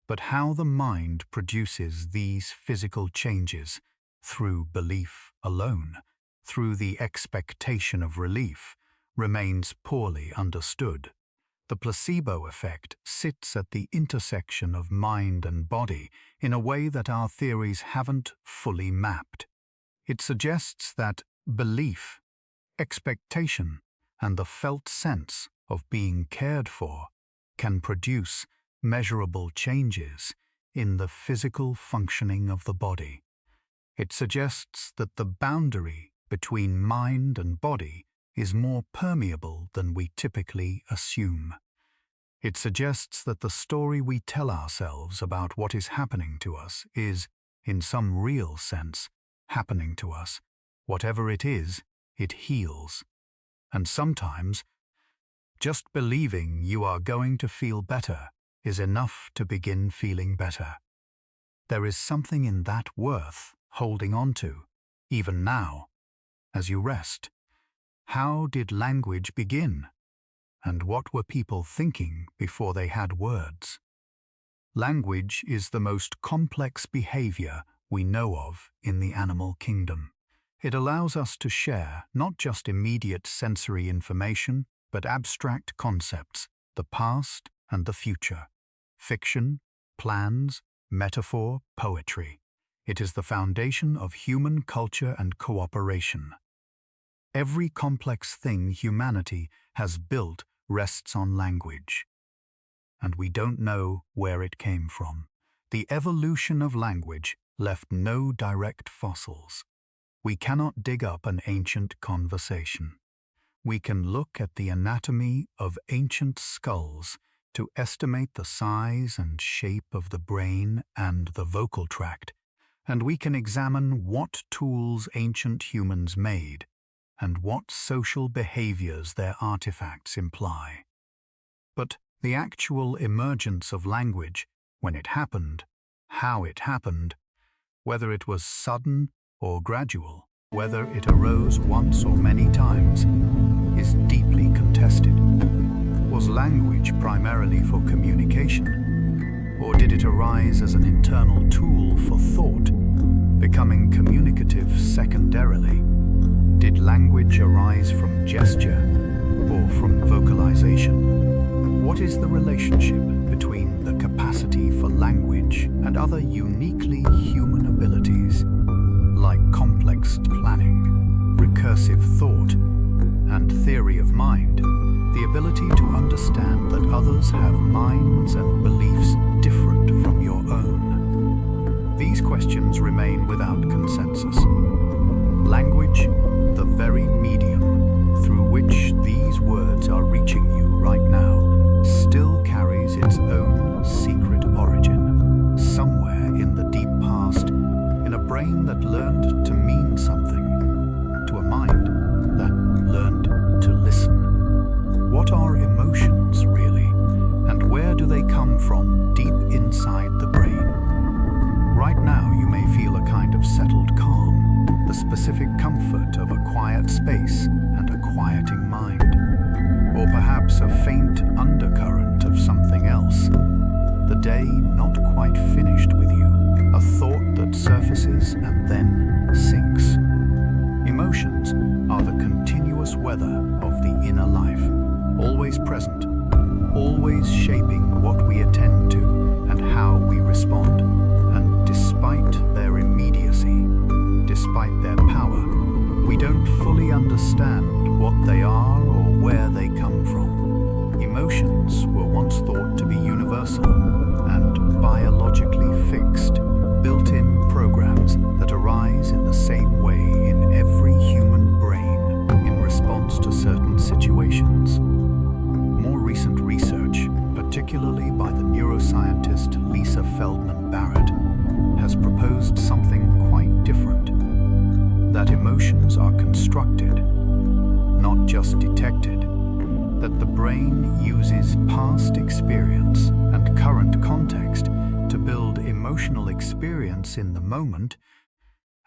But how the mind produces these physical changes, through belief alone, through the expectation of relief, remains poorly understood. The placebo effect sits at the intersection of mind and body in a way that our theories haven't fully mapped. It suggests that belief, expectation, and the felt sense of being cared for can produce measurable changes in the physical functioning of the body. It suggests that the boundary between mind and body is more permeable than we typically assume. It suggests that the story we tell ourselves about what is happening to us is, in some real sense, happening to us. Whatever it is, it heals. And sometimes, just believing you are going to feel better is enough to begin feeling better. There is something in that worth holding on to, even now, as you rest. How did language begin? And what were people thinking before they had words? Language is the most complex behavior we know of in the animal kingdom. It allows us to share not just immediate sensory information, but abstract concepts, the past and the future, fiction, plans, metaphor, poetry. It is the foundation of human culture and cooperation. Every complex thing humanity has built rests on language. And we don't know where it came from. The evolution of language left no direct fossils. We cannot dig up an ancient conversation. We can look at the anatomy of ancient skulls to estimate the size and shape of the brain and the vocal tract, and we can examine what tools ancient humans made and what social behaviors their artifacts imply. But the actual emergence of language, when it happened, how it happened, whether it was sudden or gradual, whether it arose once or many times, is deeply contested. Was language primarily for communication, or did it arise as an internal tool for thought, becoming communicative secondarily? Did language arise from gesture or from vocalization? What is the relationship between the capacity for language and other uniquely human abilities, like complex planning, recursive thought, and theory of mind, the ability to understand that others have minds and beliefs different from your own? These questions remain without consensus. Language, the very medium through which these words are reaching you right now, still carries its own secret origin, somewhere in the deep past, in a brain that learned to mean something, to a mind that learned to listen. What are emotions, really, and where do they come from deep inside the brain? Right now you may feel a kind of settled calm, the specific comfort of a quiet space and a quieting mind, or perhaps a faint undercurrent of something else, the day not quite finished with you, a thought that surfaces and then sinks. Emotions are the continuous weather of the inner life, always present, always shaping what we attend to and how we respond. And despite their immediacy, despite their power, we don't fully understand what they are or where they come from. Emotions were once thought to be universal and biologically fixed, built-in programs that arise in the same way in every human brain in response to certain situations. More recent research, particularly by the neuroscientist Lisa Feldman-Barrett, has proposed something quite different. That emotions are constructed, not just detected, that the brain uses past experience and current context to build emotional experience in the moment,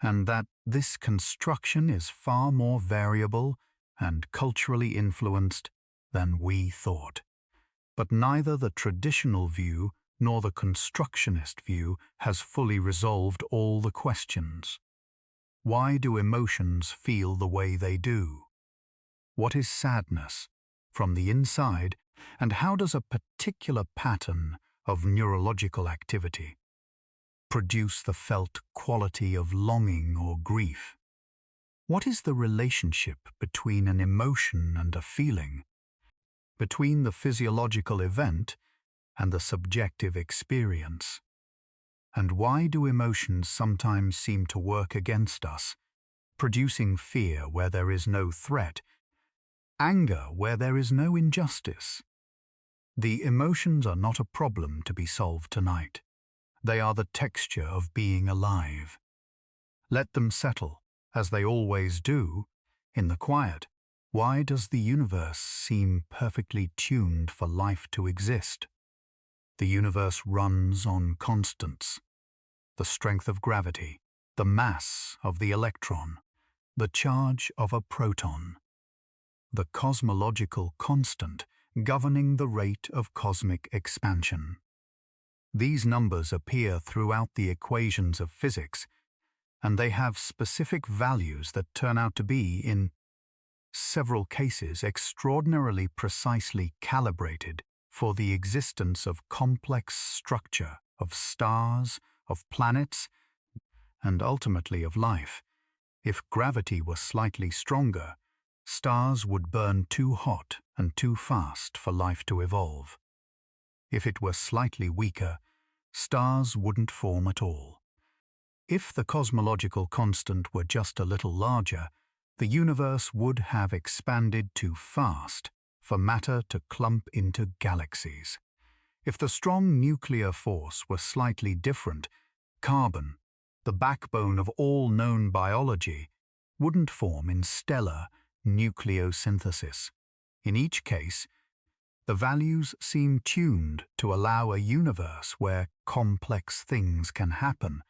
and that this construction is far more variable and culturally influenced than we thought. But neither the traditional view nor the constructionist view has fully resolved all the questions. Why do emotions feel the way they do? What is sadness from the inside, and how does a particular pattern of neurological activity produce the felt quality of longing or grief? What is the relationship between an emotion and a feeling, between the physiological event and the subjective experience? And why do emotions sometimes seem to work against us, producing fear where there is no threat, anger where there is no injustice? The emotions are not a problem to be solved tonight. They are the texture of being alive. Let them settle, as they always do, in the quiet. Why does the universe seem perfectly tuned for life to exist? The universe runs on constants: the strength of gravity, the mass of the electron, the charge of a proton, the cosmological constant governing the rate of cosmic expansion. These numbers appear throughout the equations of physics, and they have specific values that turn out to be, in several cases, extraordinarily precisely calibrated for the existence of complex structure, of stars, of planets, and ultimately of life. If gravity were slightly stronger, stars would burn too hot and too fast for life to evolve. If it were slightly weaker, stars wouldn't form at all. If the cosmological constant were just a little larger, the universe would have expanded too fast for matter to clump into galaxies. If the strong nuclear force were slightly different, carbon, the backbone of all known biology, wouldn't form in stellar nucleosynthesis. In each case, the values seem tuned to allow a universe where complex things can happen.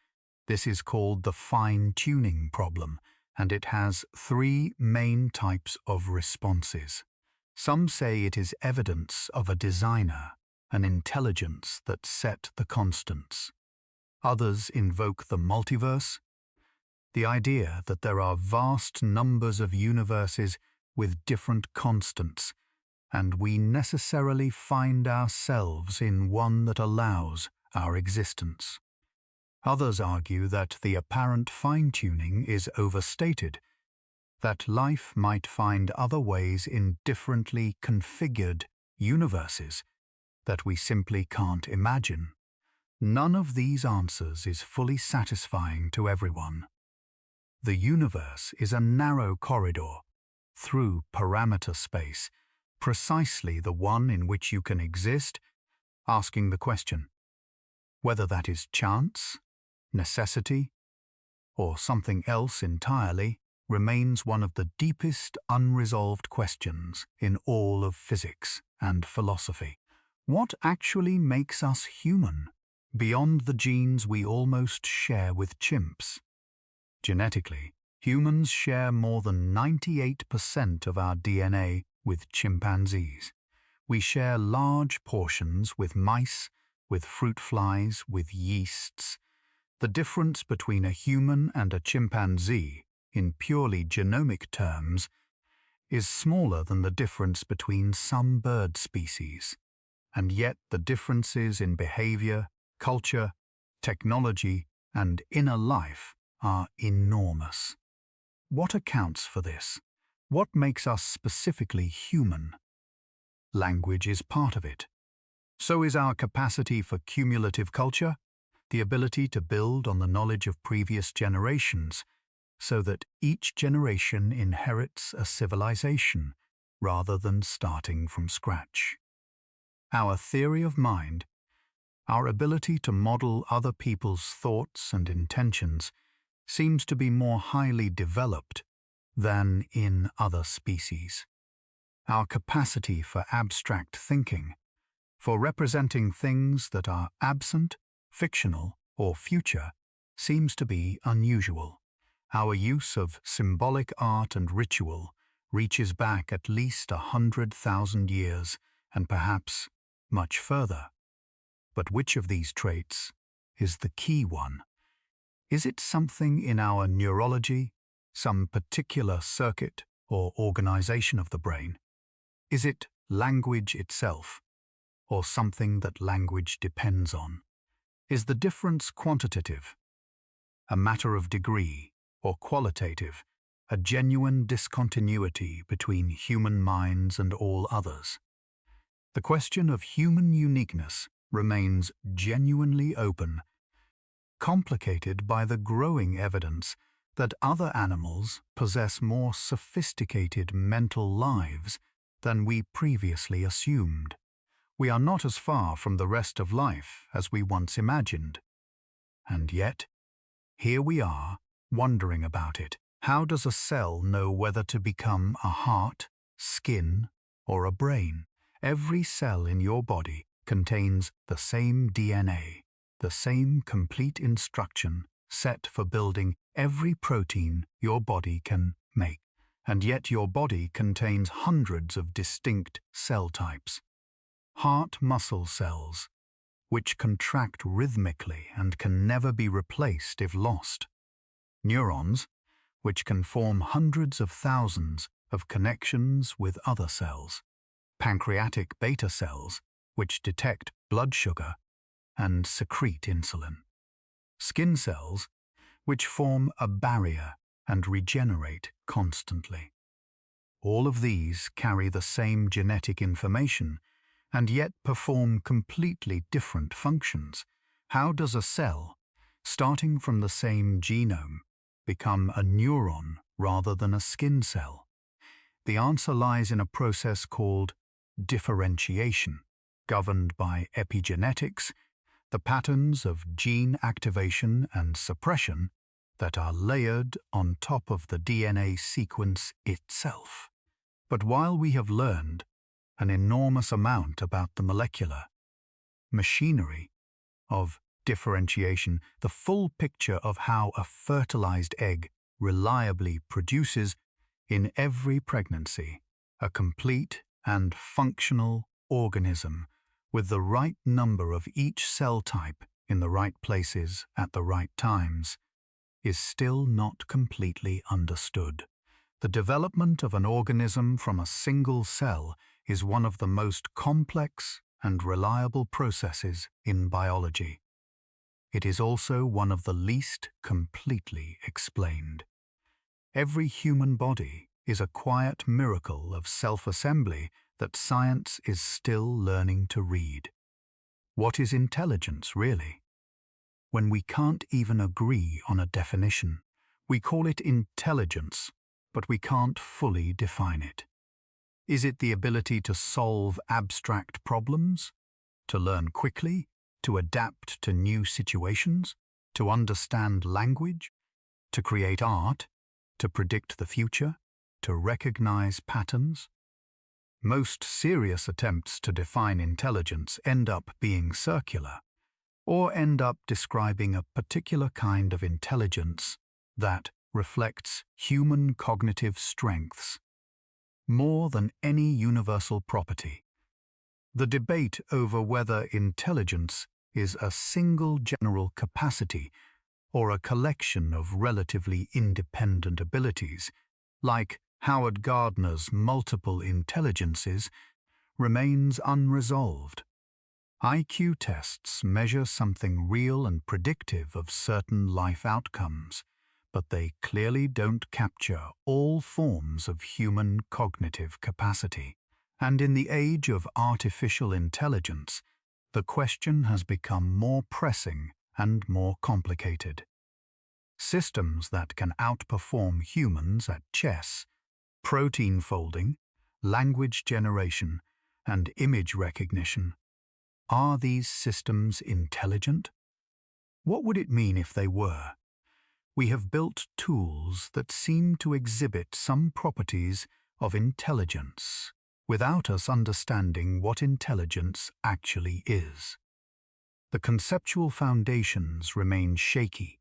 This is called the fine-tuning problem, and it has three main types of responses. Some say it is evidence of a designer, an intelligence that set the constants. Others invoke the multiverse, the idea that there are vast numbers of universes with different constants, and we necessarily find ourselves in one that allows our existence. Others argue that the apparent fine-tuning is overstated, that life might find other ways in differently configured universes that we simply can't imagine. None of these answers is fully satisfying to everyone. The universe is a narrow corridor through parameter space, precisely the one in which you can exist, asking the question, whether that is chance, necessity, or something else entirely, remains one of the deepest unresolved questions in all of physics and philosophy. What actually makes us human, beyond the genes we almost share with chimps? Genetically, humans share more than 98% of our DNA with chimpanzees. We share large portions with mice, with fruit flies, with yeasts. The difference between a human and a chimpanzee, in purely genomic terms, is smaller than the difference between some bird species. And yet the differences in behavior, culture, technology, and inner life are enormous. What accounts for this? What makes us specifically human? Language is part of it. So is our capacity for cumulative culture, the ability to build on the knowledge of previous generations, so that each generation inherits a civilization rather than starting from scratch. Our theory of mind, our ability to model other people's thoughts and intentions, seems to be more highly developed than in other species. our capacity for abstract thinking, for representing things that are absent, fictional, or future, seems to be unusual. Our use of symbolic art and ritual reaches back at least 100,000 years, and perhaps much further. But which of these traits is the key one? Is it something in our neurology, some particular circuit or organization of the brain? Is it language itself, or something that language depends on? Is the difference quantitative, a matter of degree, or qualitative, a genuine discontinuity between human minds and all others? The question of human uniqueness remains genuinely open, complicated by the growing evidence that other animals possess more sophisticated mental lives than we previously assumed. We are not as far from the rest of life as we once imagined. And yet, here we are, wondering about it. How does a cell know whether to become a heart, skin, or a brain? Every cell in your body contains the same DNA, the same complete instruction set for building every protein your body can make. And yet your body contains hundreds of distinct cell types. Heart muscle cells, which contract rhythmically and can never be replaced if lost. Neurons, which can form hundreds of thousands of connections with other cells. Pancreatic beta cells, which detect blood sugar and secrete insulin. Skin cells, which form a barrier and regenerate constantly. All of these carry the same genetic information and yet perform completely different functions. How does a cell, starting from the same genome, become a neuron rather than a skin cell? The answer lies in a process called differentiation, governed by epigenetics, the patterns of gene activation and suppression that are layered on top of the DNA sequence itself. But while we have learned an enormous amount about the molecular machinery of differentiation, the full picture of how a fertilized egg reliably produces, in every pregnancy, a complete and functional organism with the right number of each cell type in the right places at the right times, is still not completely understood. The development of an organism from a single cell is one of the most complex and reliable processes in biology. It is also one of the least completely explained. Every human body is a quiet miracle of self-assembly that science is still learning to read. What is intelligence, really? When we can't even agree on a definition, we call it intelligence, but we can't fully define it. Is it the ability to solve abstract problems, to learn quickly, to adapt to new situations, to understand language, to create art, to predict the future, to recognize patterns? Most serious attempts to define intelligence end up being circular, or end up describing a particular kind of intelligence that reflects human cognitive strengths more than any universal property. The debate over whether intelligence is a single general capacity or a collection of relatively independent abilities, like Howard Gardner's multiple intelligences, remains unresolved. IQ tests measure something real and predictive of certain life outcomes, but they clearly don't capture all forms of human cognitive capacity. And in the age of artificial intelligence, the question has become more pressing and more complicated. Systems that can outperform humans at chess, protein folding, language generation, and image recognition. Are these systems intelligent? What would it mean if they were? We have built tools that seem to exhibit some properties of intelligence, without us understanding what intelligence actually is. The conceptual foundations remain shaky,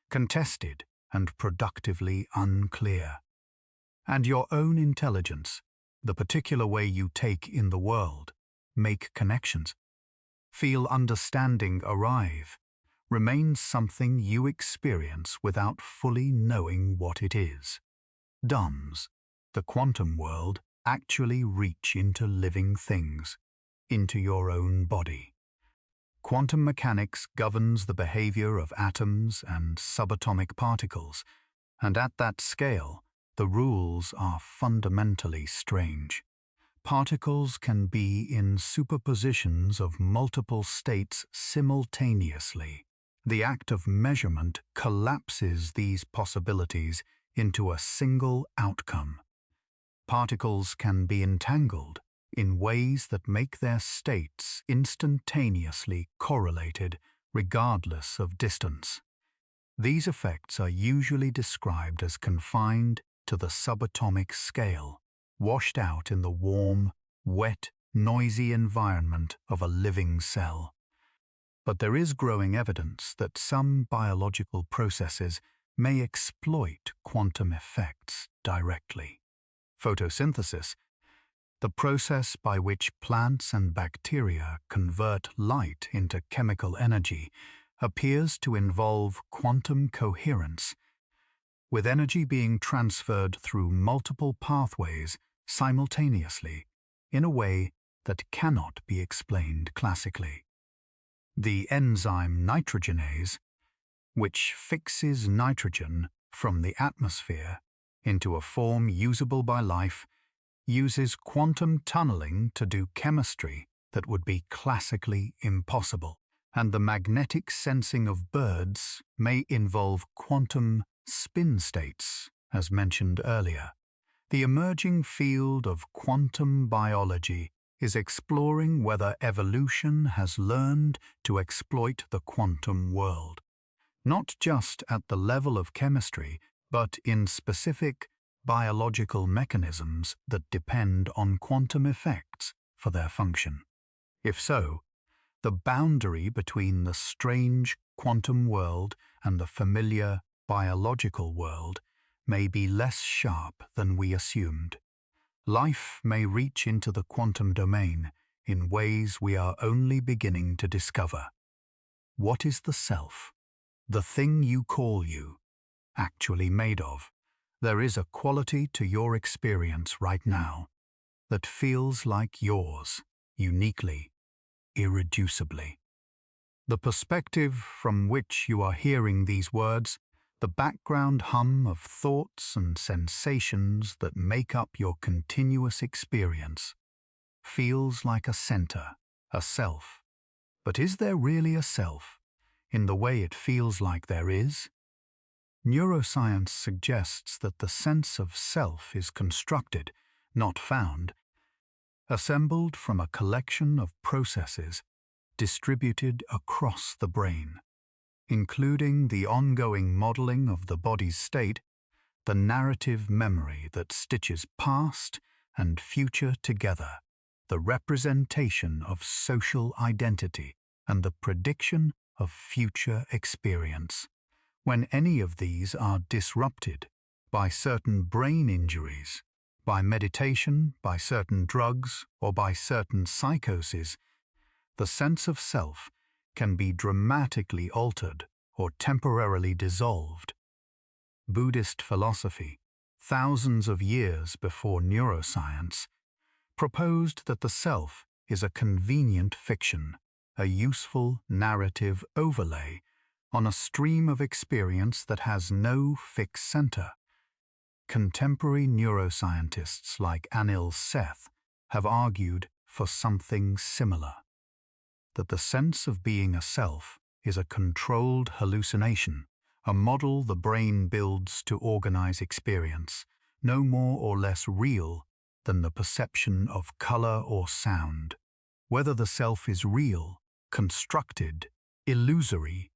contested, and productively unclear. And your own intelligence, the particular way you take in the world, make connections, feel understanding arrive, remains something you experience without fully knowing what it is. Does the quantum world actually reach into living things, into your own body? Quantum mechanics governs the behavior of atoms and subatomic particles, and at that scale, the rules are fundamentally strange. Particles can be in superpositions of multiple states simultaneously. The act of measurement collapses these possibilities into a single outcome. Particles can be entangled in ways that make their states instantaneously correlated regardless of distance. These effects are usually described as confined to the subatomic scale, washed out in the warm, wet, noisy environment of a living cell. But there is growing evidence that some biological processes may exploit quantum effects directly. Photosynthesis, the process by which plants and bacteria convert light into chemical energy, appears to involve quantum coherence, with energy being transferred through multiple pathways simultaneously in a way that cannot be explained classically. The enzyme nitrogenase, which fixes nitrogen from the atmosphere into a form usable by life, uses quantum tunneling to do chemistry that would be classically impossible, and the magnetic sensing of birds may involve quantum spin states, as mentioned earlier. The emerging field of quantum biology is exploring whether evolution has learned to exploit the quantum world, not just at the level of chemistry, but in specific biological mechanisms that depend on quantum effects for their function. If so, the boundary between the strange quantum world and the familiar biological world may be less sharp than we assumed. Life may reach into the quantum domain in ways we are only beginning to discover. What is the self, the thing you call you, actually made of? There is a quality to your experience right now that feels like yours, uniquely, irreducibly. The perspective from which you are hearing these words, the background hum of thoughts and sensations that make up your continuous experience, feels like a center, a self. But is there really a self, in the way it feels like there is? Neuroscience suggests that the sense of self is constructed, not found, assembled from a collection of processes distributed across the brain, including the ongoing modeling of the body's state, the narrative memory that stitches past and future together, the representation of social identity, and the prediction of future experience. When any of these are disrupted by certain brain injuries, by meditation, by certain drugs, or by certain psychoses, the sense of self can be dramatically altered or temporarily dissolved. Buddhist philosophy, thousands of years before neuroscience, proposed that the self is a convenient fiction, a useful narrative overlay on a stream of experience that has no fixed center. Contemporary neuroscientists like Anil Seth have argued for something similar, that the sense of being a self is a controlled hallucination, a model the brain builds to organize experience, no more or less real than the perception of color or sound. Whether the self is real, constructed, illusory,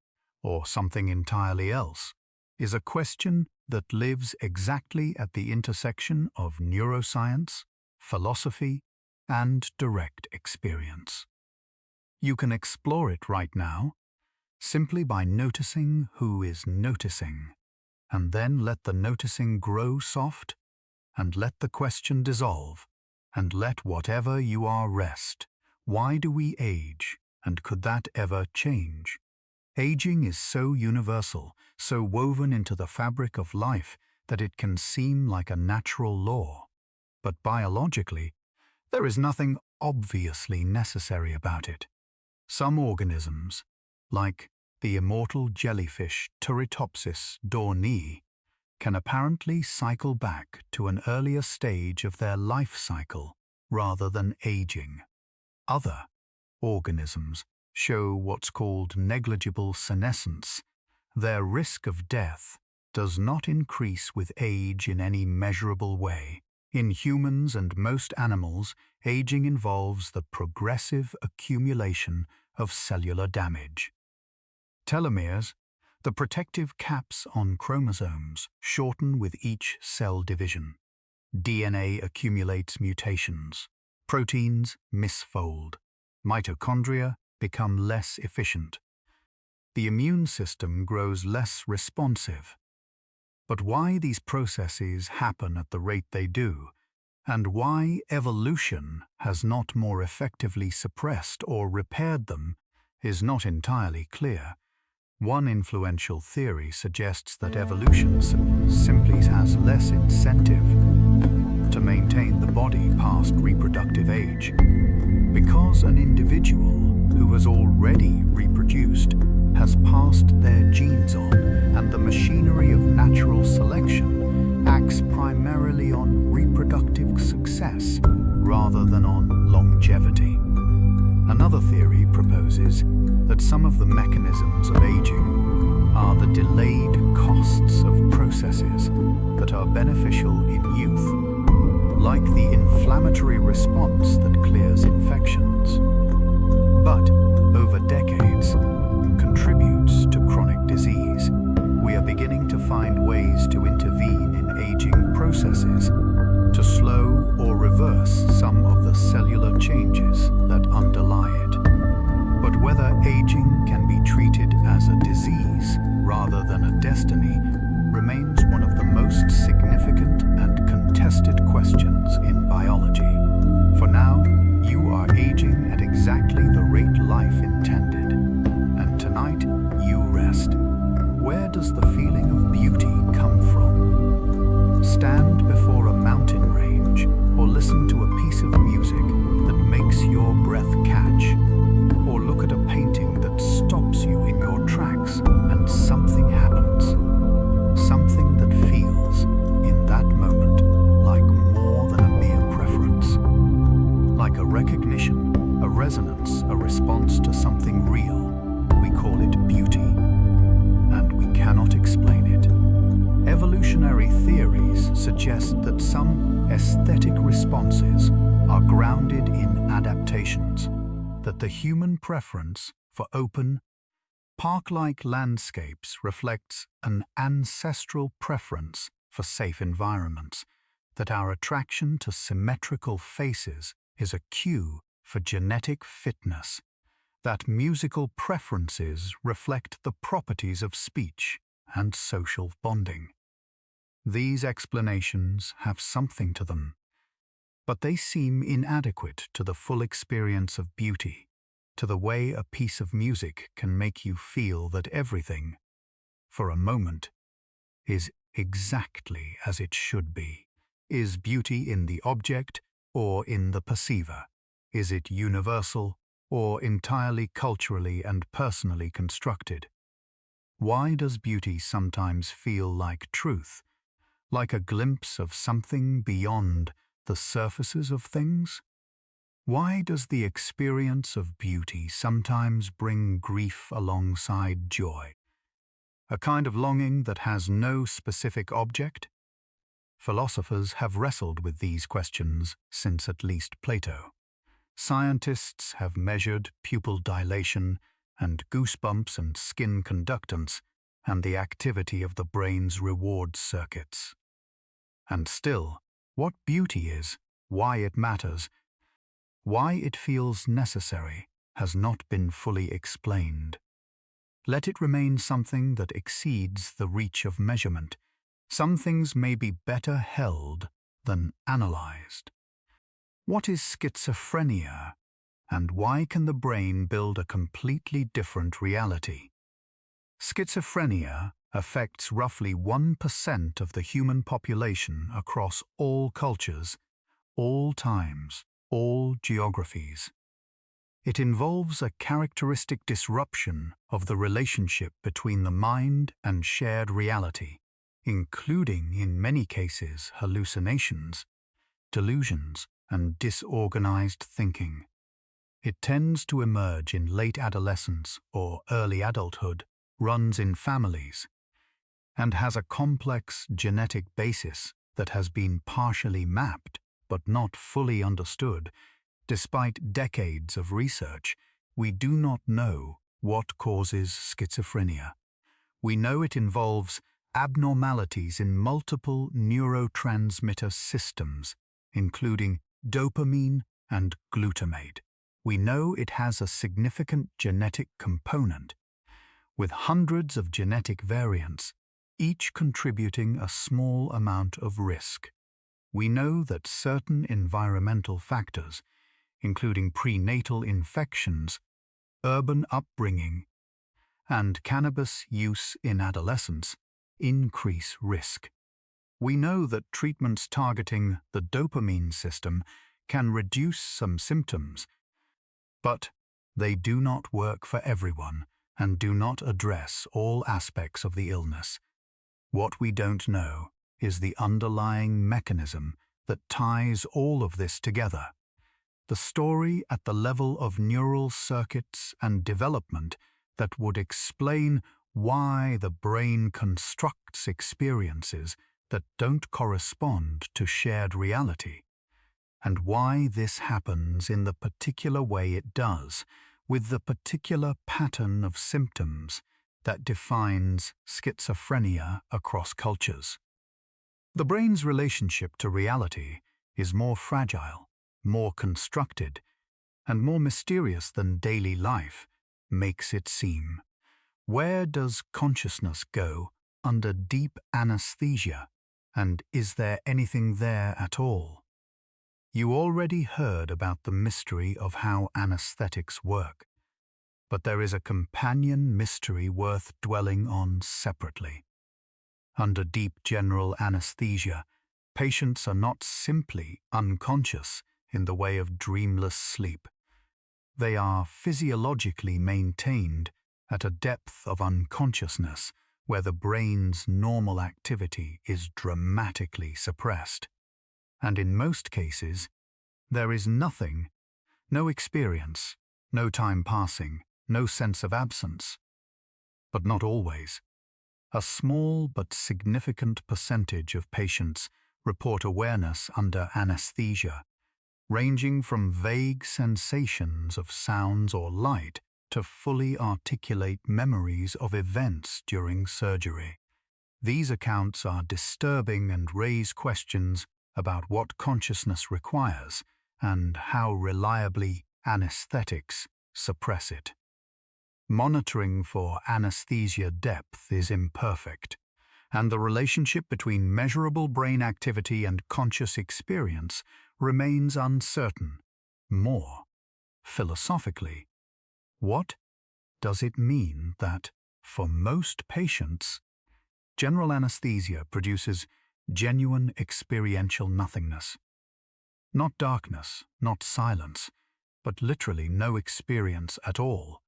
or something entirely else, is a question that lives exactly at the intersection of neuroscience, philosophy, and direct experience. You can explore it right now, simply by noticing who is noticing, and then let the noticing grow soft, and let the question dissolve, and let whatever you are rest. Why do we age, and could that ever change? Aging is so universal, so woven into the fabric of life, that it can seem like a natural law. But biologically, there is nothing obviously necessary about it. Some organisms, like the immortal jellyfish Turritopsis dohrnii, can apparently cycle back to an earlier stage of their life cycle rather than aging. Other organisms show what's called negligible senescence. Their risk of death does not increase with age in any measurable way. In humans and most animals, aging involves the progressive accumulation of cellular damage. Telomeres, the protective caps on chromosomes, shorten with each cell division. DNA accumulates mutations. Proteins misfold. Mitochondria become less efficient. The immune system grows less responsive. But why these processes happen at the rate they do, and why evolution has not more effectively suppressed or repaired them, is not entirely clear. One influential theory suggests that evolution simply has less incentive to maintain the body past reproductive age, because an individual who has already reproduced has passed their genes on, and the machinery of natural selection acts primarily on reproductive success rather than on longevity. Another theory proposes that some of the mechanisms of aging are the delayed costs of processes that are beneficial in youth, like the inflammatory response that clears infections, but over decades contributes to chronic disease. We are beginning to find ways to intervene in aging processes to slow or reverse some of the cellular changes that underlie it. But whether aging can be treated as a disease rather than a destiny remains one of the most significant and contested questions in biology. For now, you are aging at exactly the rate life intended, and tonight you rest. Where does the feeling of beauty come from? Stand before a mountain range or listen to a piece of music that makes your breath catch, or look at a painting that stops you in your tracks and something happens. Something that feels, in that moment, like more than a mere preference. Like a recognition, a resonance, a response to something real. We call it beauty, and we cannot explain it. Evolutionary theories suggest that some aesthetic responses are grounded in adaptations, that the human preference for open, park-like landscapes reflects an ancestral preference for safe environments, that our attraction to symmetrical faces is a cue for genetic fitness, that musical preferences reflect the properties of speech and social bonding. These explanations have something to them, but they seem inadequate to the full experience of beauty, to the way a piece of music can make you feel that everything, for a moment, is exactly as it should be. Is beauty in the object or in the perceiver? Is it universal or entirely culturally and personally constructed? Why does beauty sometimes feel like truth, like a glimpse of something beyond the surfaces of things? Why does the experience of beauty sometimes bring grief alongside joy? A kind of longing that has no specific object? Philosophers have wrestled with these questions since at least Plato. Scientists have measured pupil dilation and goosebumps and skin conductance and the activity of the brain's reward circuits. And still, what beauty is, why it matters, Why it feels necessary has not been fully explained. Let it remain something that exceeds the reach of measurement. Some things may be better held than analyzed. What is schizophrenia, and why can the brain build a completely different reality? Schizophrenia affects roughly 1% of the human population across all cultures, all times, all geographies. It involves a characteristic disruption of the relationship between the mind and shared reality, including, in many cases, hallucinations, delusions, and disorganized thinking. It tends to emerge in late adolescence or early adulthood, runs in families, and has a complex genetic basis that has been partially mapped but not fully understood. Despite decades of research, we do not know what causes schizophrenia. We know it involves abnormalities in multiple neurotransmitter systems, including dopamine and glutamate. We know it has a significant genetic component, with hundreds of genetic variants, each contributing a small amount of risk. We know that certain environmental factors, including prenatal infections, urban upbringing, and cannabis use in adolescence, increase risk. We know that treatments targeting the dopamine system can reduce some symptoms, but they do not work for everyone and do not address all aspects of the illness. What we don't know is the underlying mechanism that ties all of this together. The story at the level of neural circuits and development that would explain why the brain constructs experiences that don't correspond to shared reality, and why this happens in the particular way it does, with the particular pattern of symptoms that defines schizophrenia across cultures. The brain's relationship to reality is more fragile, more constructed, and more mysterious than daily life makes it seem. Where does consciousness go under deep anesthesia, and is there anything there at all? You already heard about the mystery of how anesthetics work, but there is a companion mystery worth dwelling on separately. Under deep general anesthesia, patients are not simply unconscious in the way of dreamless sleep. They are physiologically maintained at a depth of unconsciousness where the brain's normal activity is dramatically suppressed. And in most cases, there is nothing, no experience, no time passing, no sense of absence. But not always. A small but significant percentage of patients report awareness under anesthesia, ranging from vague sensations of sounds or light to fully articulate memories of events during surgery. These accounts are disturbing and raise questions about what consciousness requires and how reliably anesthetics suppress it. Monitoring for anesthesia depth is imperfect, and the relationship between measurable brain activity and conscious experience remains uncertain. More philosophically, what does it mean that, for most patients, general anesthesia produces genuine experiential nothingness? Not darkness, not silence, but literally no experience at all,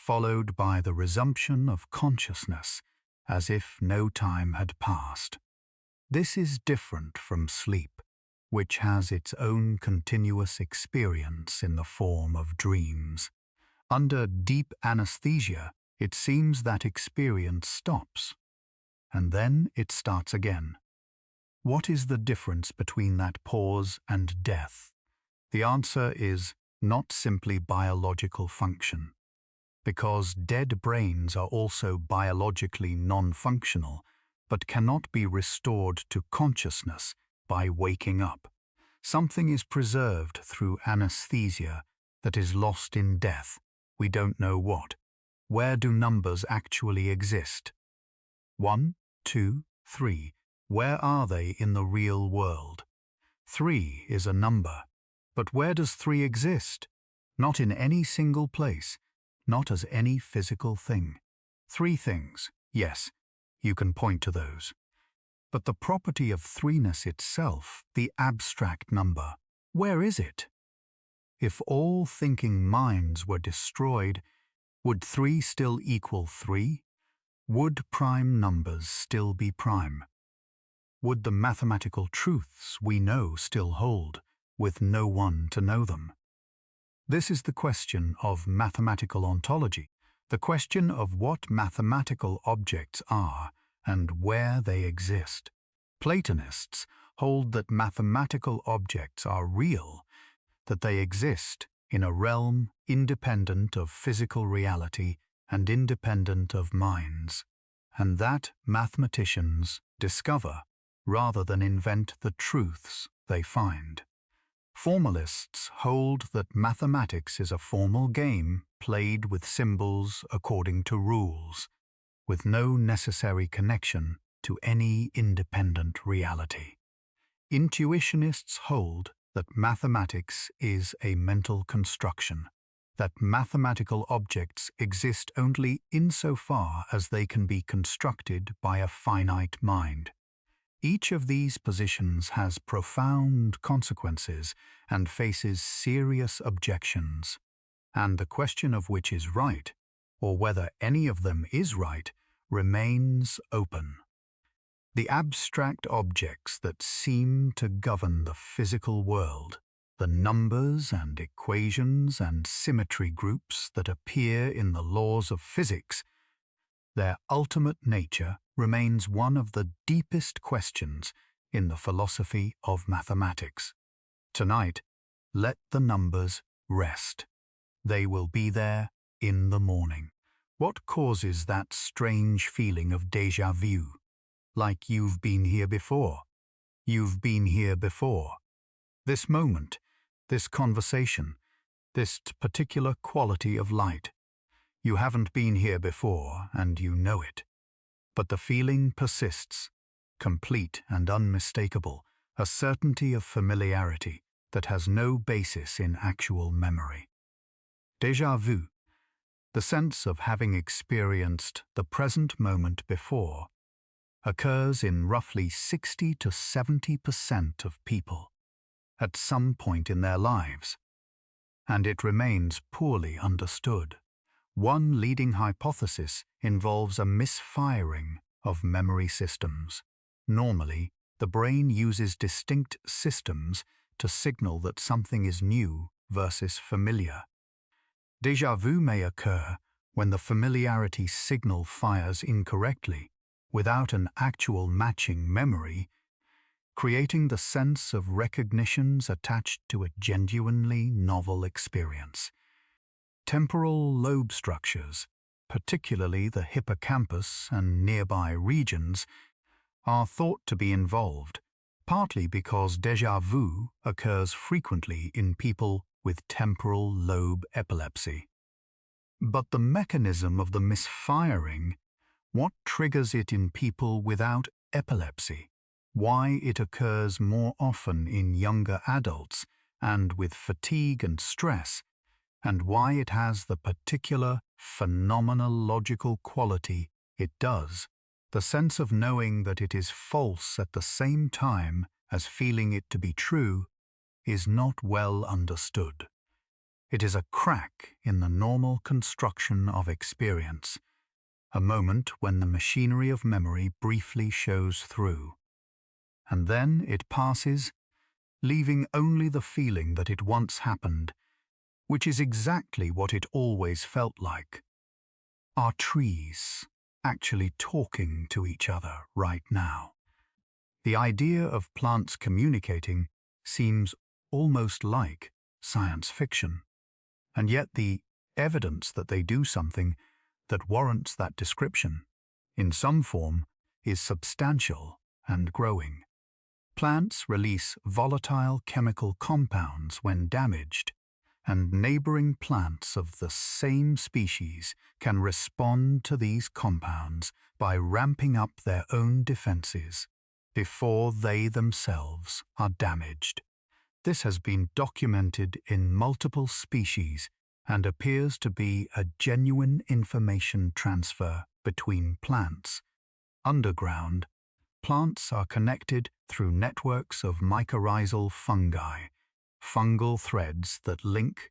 followed by the resumption of consciousness as if no time had passed. This is different from sleep, which has its own continuous experience in the form of dreams. Under deep anesthesia, it seems that experience stops, and then it starts again. What is the difference between that pause and death? The answer is not simply biological function. Because dead brains are also biologically non-functional, but cannot be restored to consciousness by waking up. Something is preserved through anesthesia that is lost in death. We don't know what. Where do numbers actually exist? 1, 2, 3. Where are they in the real world? 3 is a number. But where does 3 exist? Not in any single place, not as any physical thing. 3 things, yes, you can point to those. But the property of threeness itself, the abstract number, where is it? If all thinking minds were destroyed, would 3 still equal 3? Would prime numbers still be prime? Would the mathematical truths we know still hold, with no one to know them? This is the question of mathematical ontology, the question of what mathematical objects are and where they exist. Platonists hold that mathematical objects are real, that they exist in a realm independent of physical reality and independent of minds, and that mathematicians discover rather than invent the truths they find. Formalists hold that mathematics is a formal game played with symbols according to rules, with no necessary connection to any independent reality. Intuitionists hold that mathematics is a mental construction, that mathematical objects exist only insofar as they can be constructed by a finite mind. Each of these positions has profound consequences and faces serious objections, and the question of which is right, or whether any of them is right, remains open. The abstract objects that seem to govern the physical world, the numbers and equations and symmetry groups that appear in the laws of physics, their ultimate nature remains one of the deepest questions in the philosophy of mathematics. Tonight, let the numbers rest. They will be there in the morning. What causes that strange feeling of déjà vu? Like you've been here before. You've been here before. This moment, this conversation, this particular quality of light. You haven't been here before, and you know it. But the feeling persists, complete and unmistakable, a certainty of familiarity that has no basis in actual memory. Déjà vu, the sense of having experienced the present moment before, occurs in roughly 60 to 70% of people at some point in their lives, and it remains poorly understood. One leading hypothesis involves a misfiring of memory systems. Normally, the brain uses distinct systems to signal that something is new versus familiar. Déjà vu may occur when the familiarity signal fires incorrectly, without an actual matching memory, creating the sense of recognitions attached to a genuinely novel experience. Temporal lobe structures, particularly the hippocampus and nearby regions, are thought to be involved, partly because déjà vu occurs frequently in people with temporal lobe epilepsy. But the mechanism of the misfiring, what triggers it in people without epilepsy, why it occurs more often in younger adults and with fatigue and stress, and why it has the particular phenomenological quality it does, the sense of knowing that it is false at the same time as feeling it to be true, is not well understood. It is a crack in the normal construction of experience, a moment when the machinery of memory briefly shows through, and then it passes, leaving only the feeling that it once happened, which is exactly what it always felt like. Are trees actually talking to each other right now? The idea of plants communicating seems almost like science fiction, and yet the evidence that they do something that warrants that description, in some form, is substantial and growing. Plants release volatile chemical compounds when damaged, and neighboring plants of the same species can respond to these compounds by ramping up their own defenses before they themselves are damaged. This has been documented in multiple species and appears to be a genuine information transfer between plants. Underground, plants are connected through networks of mycorrhizal fungi, fungal threads that link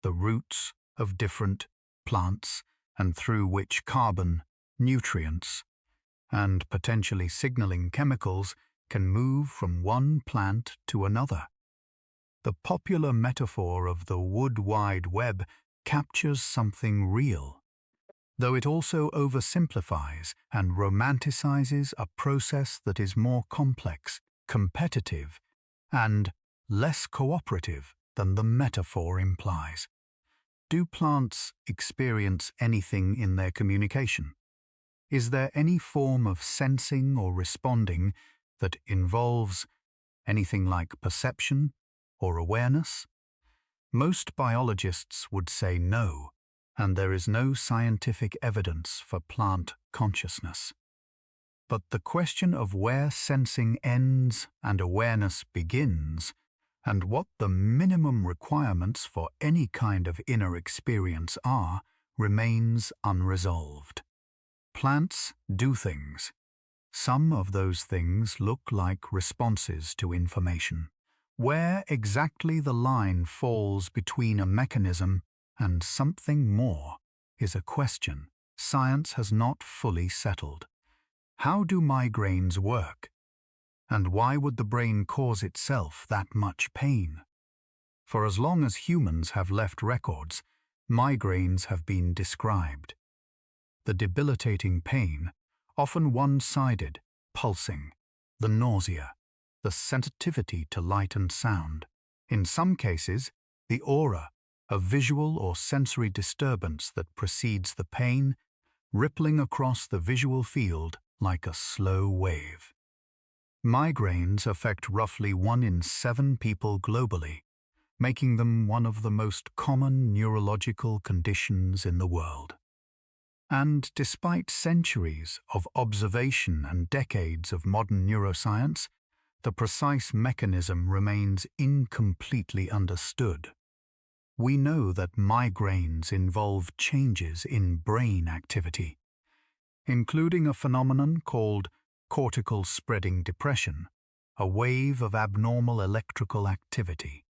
the roots of different plants and through which carbon, nutrients, and potentially signaling chemicals can move from one plant to another. The popular metaphor of the Wood Wide Web captures something real, though it also oversimplifies and romanticizes a process that is more complex, competitive, and less cooperative than the metaphor implies. Do plants experience anything in their communication? Is there any form of sensing or responding that involves anything like perception or awareness? Most biologists would say no, and there is no scientific evidence for plant consciousness. But the question of where sensing ends and awareness begins, and what the minimum requirements for any kind of inner experience are, remains unresolved. Plants do things. Some of those things look like responses to information. Where exactly the line falls between a mechanism and something more is a question science has not fully settled. How do migraines work? And why would the brain cause itself that much pain? For as long as humans have left records, migraines have been described. The debilitating pain, often one-sided, pulsing, the nausea, the sensitivity to light and sound. In some cases, the aura, a visual or sensory disturbance that precedes the pain, rippling across the visual field like a slow wave. Migraines affect roughly 1 in 7 people globally, making them one of the most common neurological conditions in the world. And despite centuries of observation and decades of modern neuroscience, the precise mechanism remains incompletely understood. We know that migraines involve changes in brain activity, including a phenomenon called cortical spreading depression, a wave of abnormal electrical activity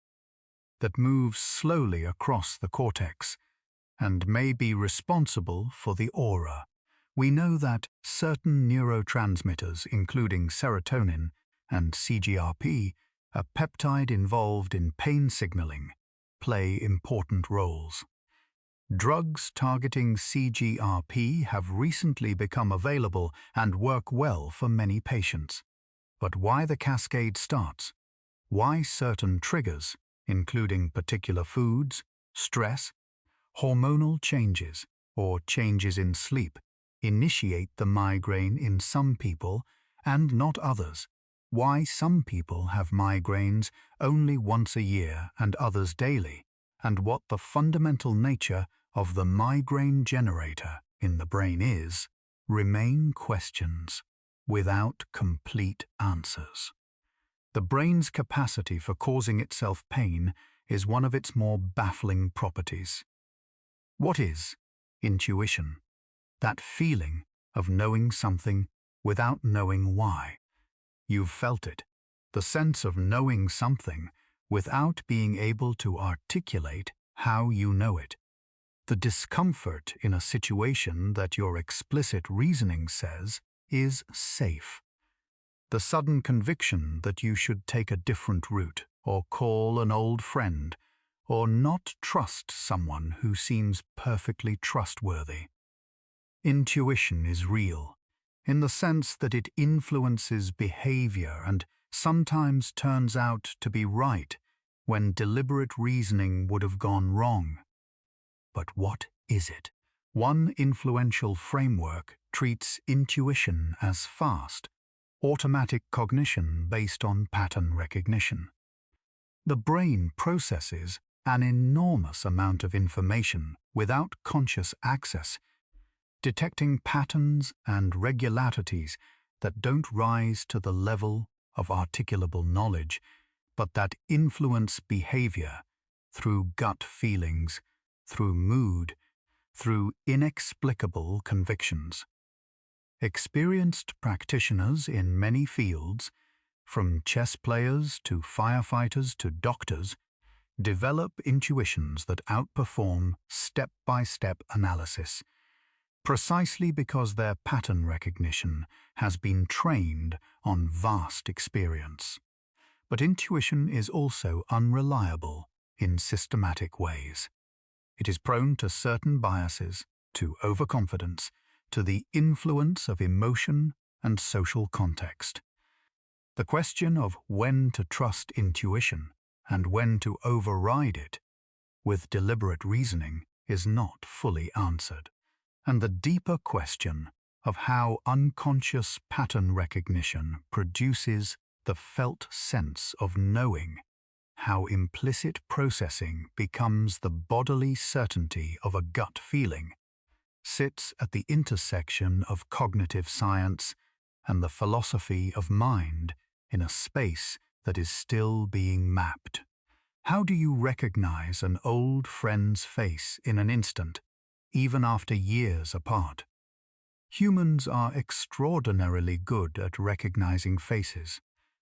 that moves slowly across the cortex and may be responsible for the aura. We know that certain neurotransmitters, including serotonin and CGRP, a peptide involved in pain signaling, play important roles. Drugs targeting CGRP have recently become available and work well for many patients. But why the cascade starts? Why certain triggers, including particular foods, stress, hormonal changes, or changes in sleep, initiate the migraine in some people and not others? Why some people have migraines only once a year and others daily, and what the fundamental nature of the migraine generator in the brain is, remain questions without complete answers. The brain's capacity for causing itself pain is one of its more baffling properties. What is intuition? That feeling of knowing something without knowing why. You've felt it, the sense of knowing something without being able to articulate how you know it. The discomfort in a situation that your explicit reasoning says is safe. The sudden conviction that you should take a different route, or call an old friend, or not trust someone who seems perfectly trustworthy. Intuition is real, in the sense that it influences behavior and sometimes turns out to be right when deliberate reasoning would have gone wrong. But what is it? One influential framework treats intuition as fast, automatic cognition based on pattern recognition. The brain processes an enormous amount of information without conscious access, detecting patterns and regularities that don't rise to the level of articulable knowledge, but that influence behavior through gut feelings, through mood, through inexplicable convictions. Experienced practitioners in many fields, from chess players to firefighters to doctors, develop intuitions that outperform step-by-step analysis, precisely because their pattern recognition has been trained on vast experience. But intuition is also unreliable in systematic ways. It is prone to certain biases, to overconfidence, to the influence of emotion and social context. The question of when to trust intuition and when to override it with deliberate reasoning is not fully answered. And the deeper question of how unconscious pattern recognition produces the felt sense of knowing, how implicit processing becomes the bodily certainty of a gut feeling, sits at the intersection of cognitive science and the philosophy of mind in a space that is still being mapped. How do you recognize an old friend's face in an instant, even after years apart? Humans are extraordinarily good at recognizing faces.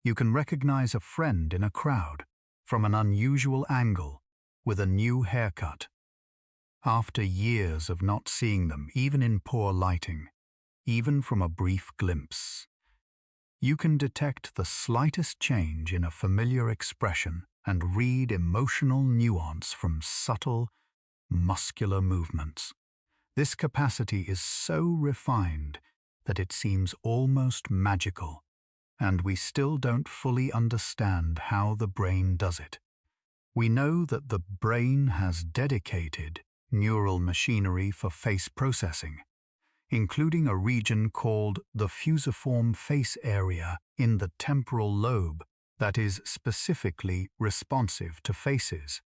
You can recognize a friend in a crowd, from an unusual angle, with a new haircut. After years of not seeing them, even in poor lighting, even from a brief glimpse, you can detect the slightest change in a familiar expression and read emotional nuance from subtle, muscular movements. This capacity is so refined that it seems almost magical, and we still don't fully understand how the brain does it. We know that the brain has dedicated neural machinery for face processing, including a region called the fusiform face area in the temporal lobe that is specifically responsive to faces.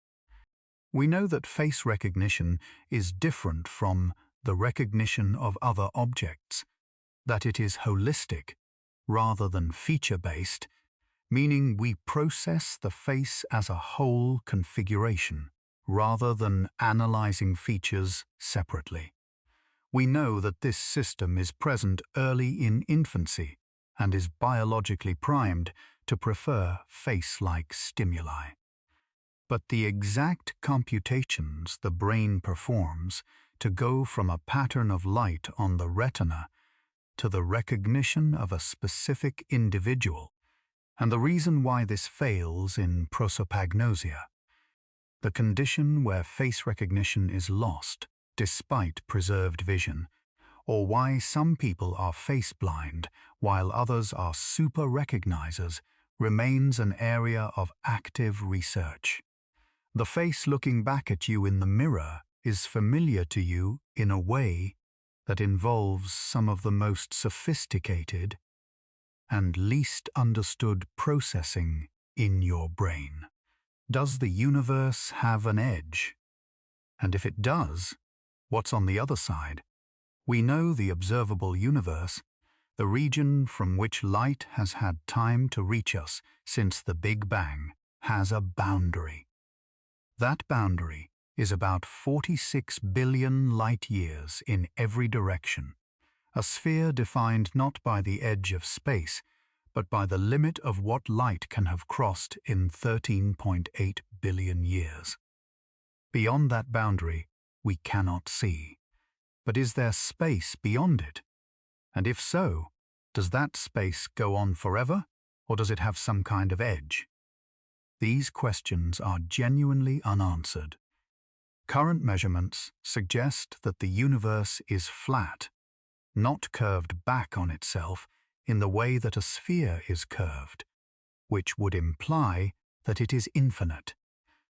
We know that face recognition is different from the recognition of other objects, that it is holistic rather than feature-based, meaning we process the face as a whole configuration rather than analyzing features separately. We know that this system is present early in infancy and is biologically primed to prefer face-like stimuli. But the exact computations the brain performs to go from a pattern of light on the retina to the recognition of a specific individual, and the reason why this fails in prosopagnosia, the condition where face recognition is lost despite preserved vision, or why some people are face blind while others are super recognizers, remains an area of active research. The face looking back at you in the mirror is familiar to you in a way that involves some of the most sophisticated and least understood processing in your brain. Does the universe have an edge? And if it does, what's on the other side? We know the observable universe, the region from which light has had time to reach us since the Big Bang, has a boundary. That boundary is about 46 billion light-years in every direction, a sphere defined not by the edge of space, but by the limit of what light can have crossed in 13.8 billion years. Beyond that boundary, we cannot see. But is there space beyond it? And if so, does that space go on forever, or does it have some kind of edge? These questions are genuinely unanswered. Current measurements suggest that the universe is flat, not curved back on itself in the way that a sphere is curved, which would imply that it is infinite.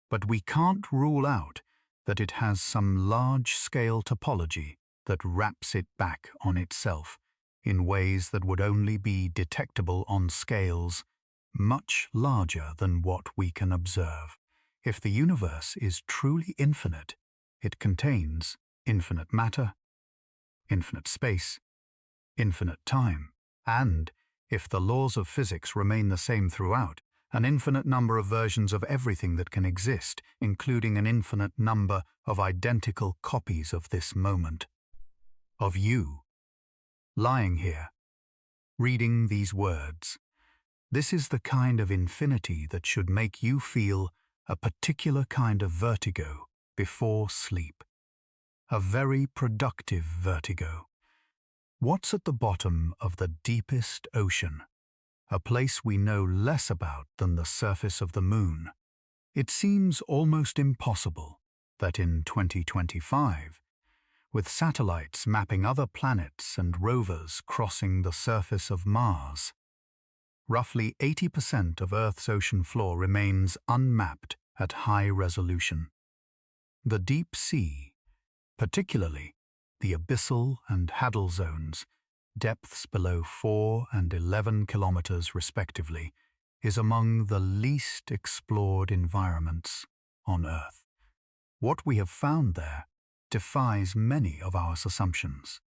But we can't rule out that it has some large-scale topology that wraps it back on itself, in ways that would only be detectable on scales much larger than what we can observe. If the universe is truly infinite, it contains infinite matter, infinite space, infinite time, and, if the laws of physics remain the same throughout, an infinite number of versions of everything that can exist, including an infinite number of identical copies of this moment. Of you, lying here, reading these words. This is the kind of infinity that should make you feel a particular kind of vertigo before sleep. A very productive vertigo. What's at the bottom of the deepest ocean? A place we know less about than the surface of the moon. It seems almost impossible that in 2025, with satellites mapping other planets and rovers crossing the surface of Mars, roughly 80% of Earth's ocean floor remains unmapped at high resolution. The deep sea, particularly the abyssal and hadal zones, depths below 4 and 11 kilometers respectively, is among the least explored environments on Earth. What we have found there defies many of our assumptions.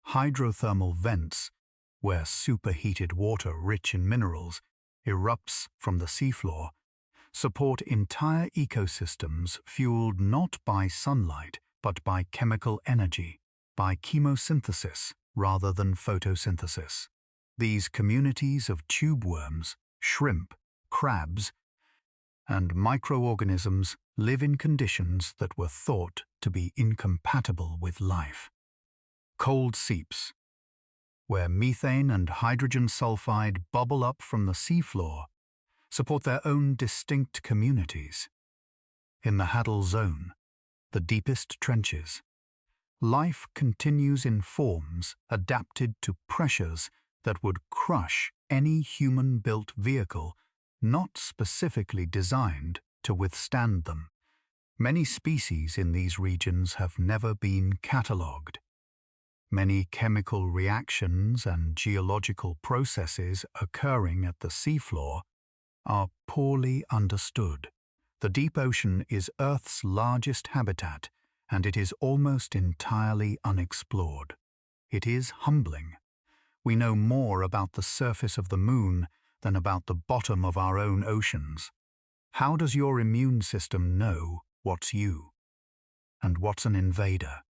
Hydrothermal vents, where superheated water rich in minerals erupts from the seafloor, support entire ecosystems fueled not by sunlight but by chemical energy, by chemosynthesis rather than photosynthesis. These communities of tube worms, shrimp, crabs, and microorganisms live in conditions that were thought to be incompatible with life. Cold seeps, where methane and hydrogen sulfide bubble up from the seafloor, support their own distinct communities. In the Hadal Zone, the deepest trenches, life continues in forms adapted to pressures that would crush any human-built vehicle not specifically designed to withstand them. Many species in these regions have never been catalogued. Many chemical reactions and geological processes occurring at the seafloor are poorly understood. The deep ocean is Earth's largest habitat, and it is almost entirely unexplored. It is humbling. We know more about the surface of the moon than about the bottom of our own oceans. How does your immune system know what's you and what's an invader?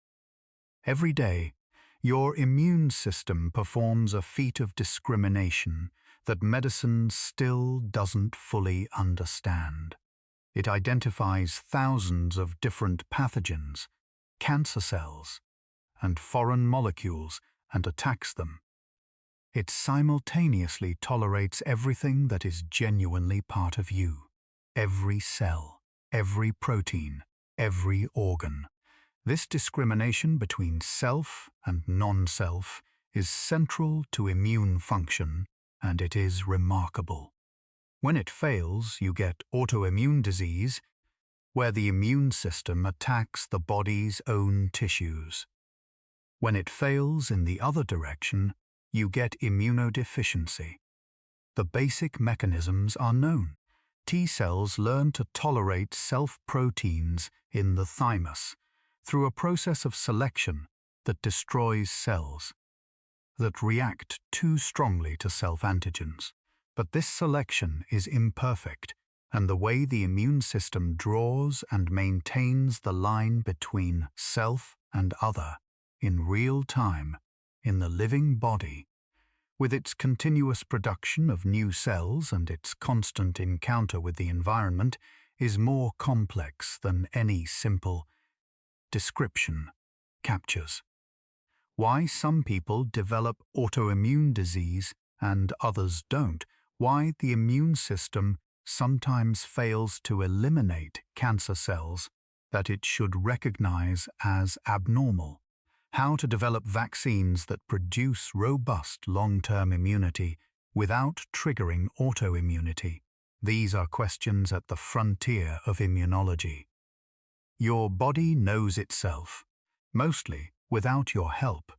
Every day, your immune system performs a feat of discrimination that medicine still doesn't fully understand. It identifies thousands of different pathogens, cancer cells, and foreign molecules and attacks them. It simultaneously tolerates everything that is genuinely part of you. Every cell, every protein, every organ. This discrimination between self and non-self is central to immune function, and it is remarkable. When it fails, you get autoimmune disease, where the immune system attacks the body's own tissues. When it fails in the other direction, you get immunodeficiency. The basic mechanisms are known. T cells learn to tolerate self-proteins in the thymus through a process of selection that destroys cells that react too strongly to self-antigens. But this selection is imperfect, and the way the immune system draws and maintains the line between self and other in real time in the living body, with its continuous production of new cells and its constant encounter with the environment, is more complex than any simple description captures. Why some people develop autoimmune disease and others don't, why the immune system sometimes fails to eliminate cancer cells that it should recognize as abnormal, how to develop vaccines that produce robust long-term immunity without triggering autoimmunity. These are questions at the frontier of immunology. Your body knows itself, mostly without your help.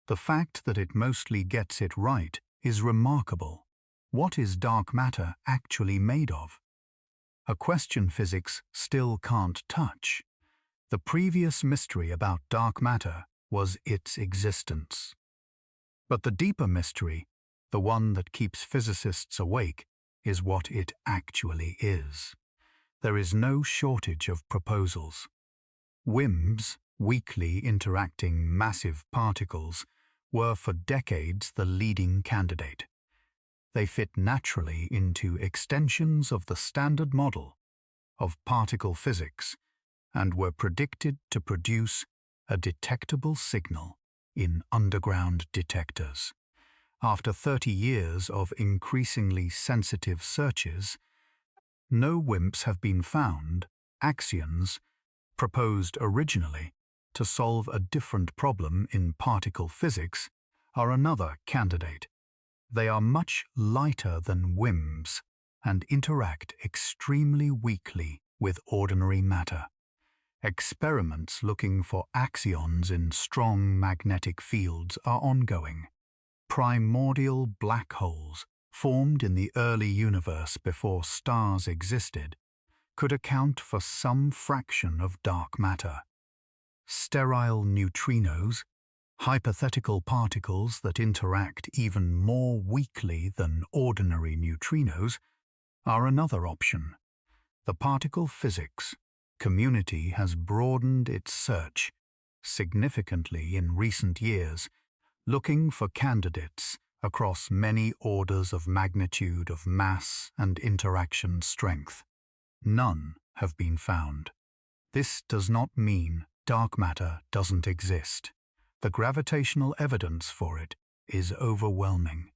The fact that it mostly gets it right is remarkable. What is dark matter actually made of? A question physics still can't touch. The previous mystery about dark matter was its existence. But the deeper mystery, the one that keeps physicists awake, is what it actually is. There is no shortage of proposals. WIMPs, weakly interacting massive particles, were for decades the leading candidate. They fit naturally into extensions of the standard model of particle physics and were predicted to produce a detectable signal in underground detectors. After 30 years of increasingly sensitive searches, no WIMPs have been found. Axions, proposed originally to solve a different problem in particle physics, are another candidate. They are much lighter than WIMPs and interact extremely weakly with ordinary matter. Experiments looking for axions in strong magnetic fields are ongoing. Primordial black holes, formed in the early universe before stars existed, could account for some fraction of dark matter. Sterile neutrinos, hypothetical particles that interact even more weakly than ordinary neutrinos, are another option. The particle physics community has broadened its search significantly in recent years, looking for candidates across many orders of magnitude of mass and interaction strength. None have been found. This does not mean dark matter doesn't exist. The gravitational evidence for it is overwhelming.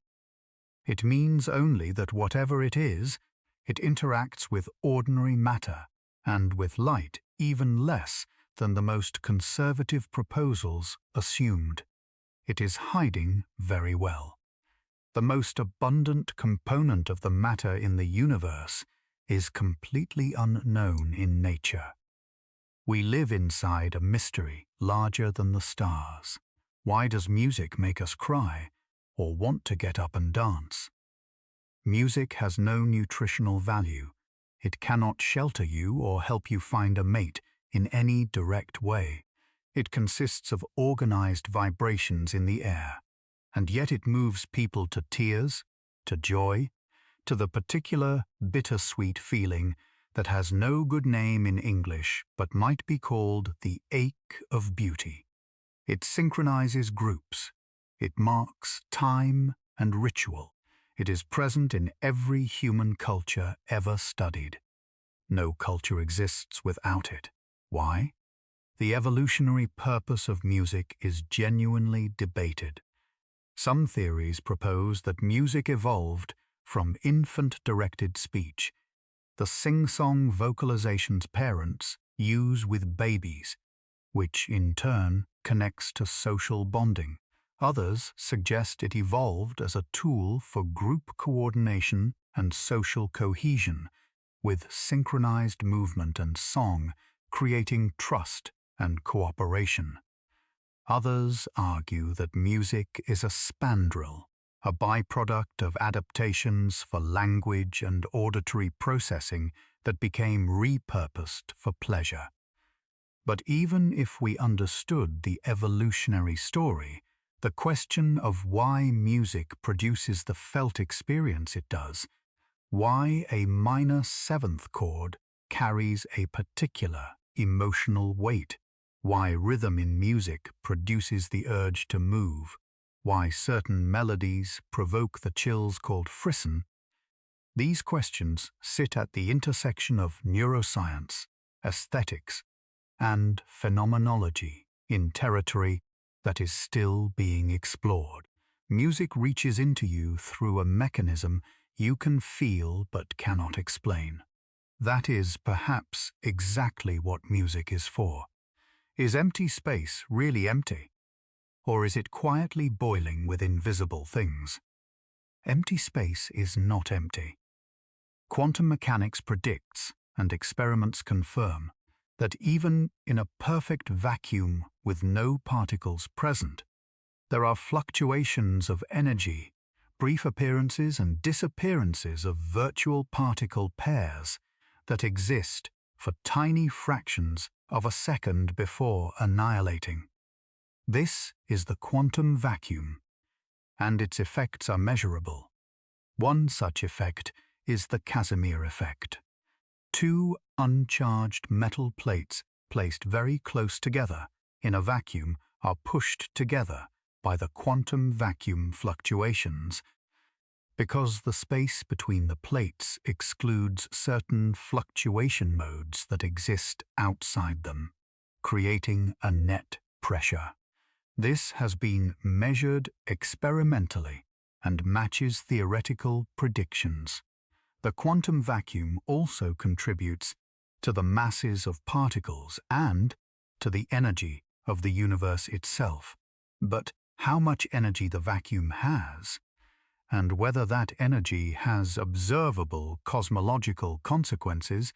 It means only that whatever it is, it interacts with ordinary matter and with light even less than the most conservative proposals assumed. It is hiding very well. The most abundant component of the matter in the universe is completely unknown in nature. We live inside a mystery larger than the stars. Why does music make us cry or want to get up and dance? Music has no nutritional value. It cannot shelter you or help you find a mate in any direct way. It consists of organized vibrations in the air, and yet it moves people to tears, to joy, to the particular bittersweet feeling that has no good name in English but might be called the ache of beauty. It synchronizes groups. It marks time and ritual. It is present in every human culture ever studied. No culture exists without it. Why? The evolutionary purpose of music is genuinely debated. Some theories propose that music evolved from infant-directed speech, the sing-song vocalizations parents use with babies, which in turn connects to social bonding. Others suggest it evolved as a tool for group coordination and social cohesion, with synchronized movement and song creating trust and cooperation. Others argue that music is a spandrel, a byproduct of adaptations for language and auditory processing that became repurposed for pleasure. But even if we understood the evolutionary story, the question of why music produces the felt experience it does, why a minor seventh chord carries a particular emotional weight, why rhythm in music produces the urge to move, why certain melodies provoke the chills called frisson, these questions sit at the intersection of neuroscience, aesthetics, and phenomenology in territory that is still being explored. Music reaches into you through a mechanism you can feel but cannot explain. That is perhaps exactly what music is for. Is empty space really empty? Or is it quietly boiling with invisible things? Empty space is not empty. Quantum mechanics predicts, and experiments confirm, that even in a perfect vacuum with no particles present, There are fluctuations of energy, brief appearances and disappearances of virtual particle pairs that exist for tiny fractions of a second before annihilating. This is the quantum vacuum, and its effects are measurable. One such effect is the Casimir effect. Two uncharged metal plates placed very close together in a vacuum are pushed together by the quantum vacuum fluctuations. Because the space between the plates excludes certain fluctuation modes that exist outside them, creating a net pressure. This has been measured experimentally and matches theoretical predictions. The quantum vacuum also contributes to the masses of particles and to the energy of the universe itself. But how much energy the vacuum has, and whether that energy has observable cosmological consequences,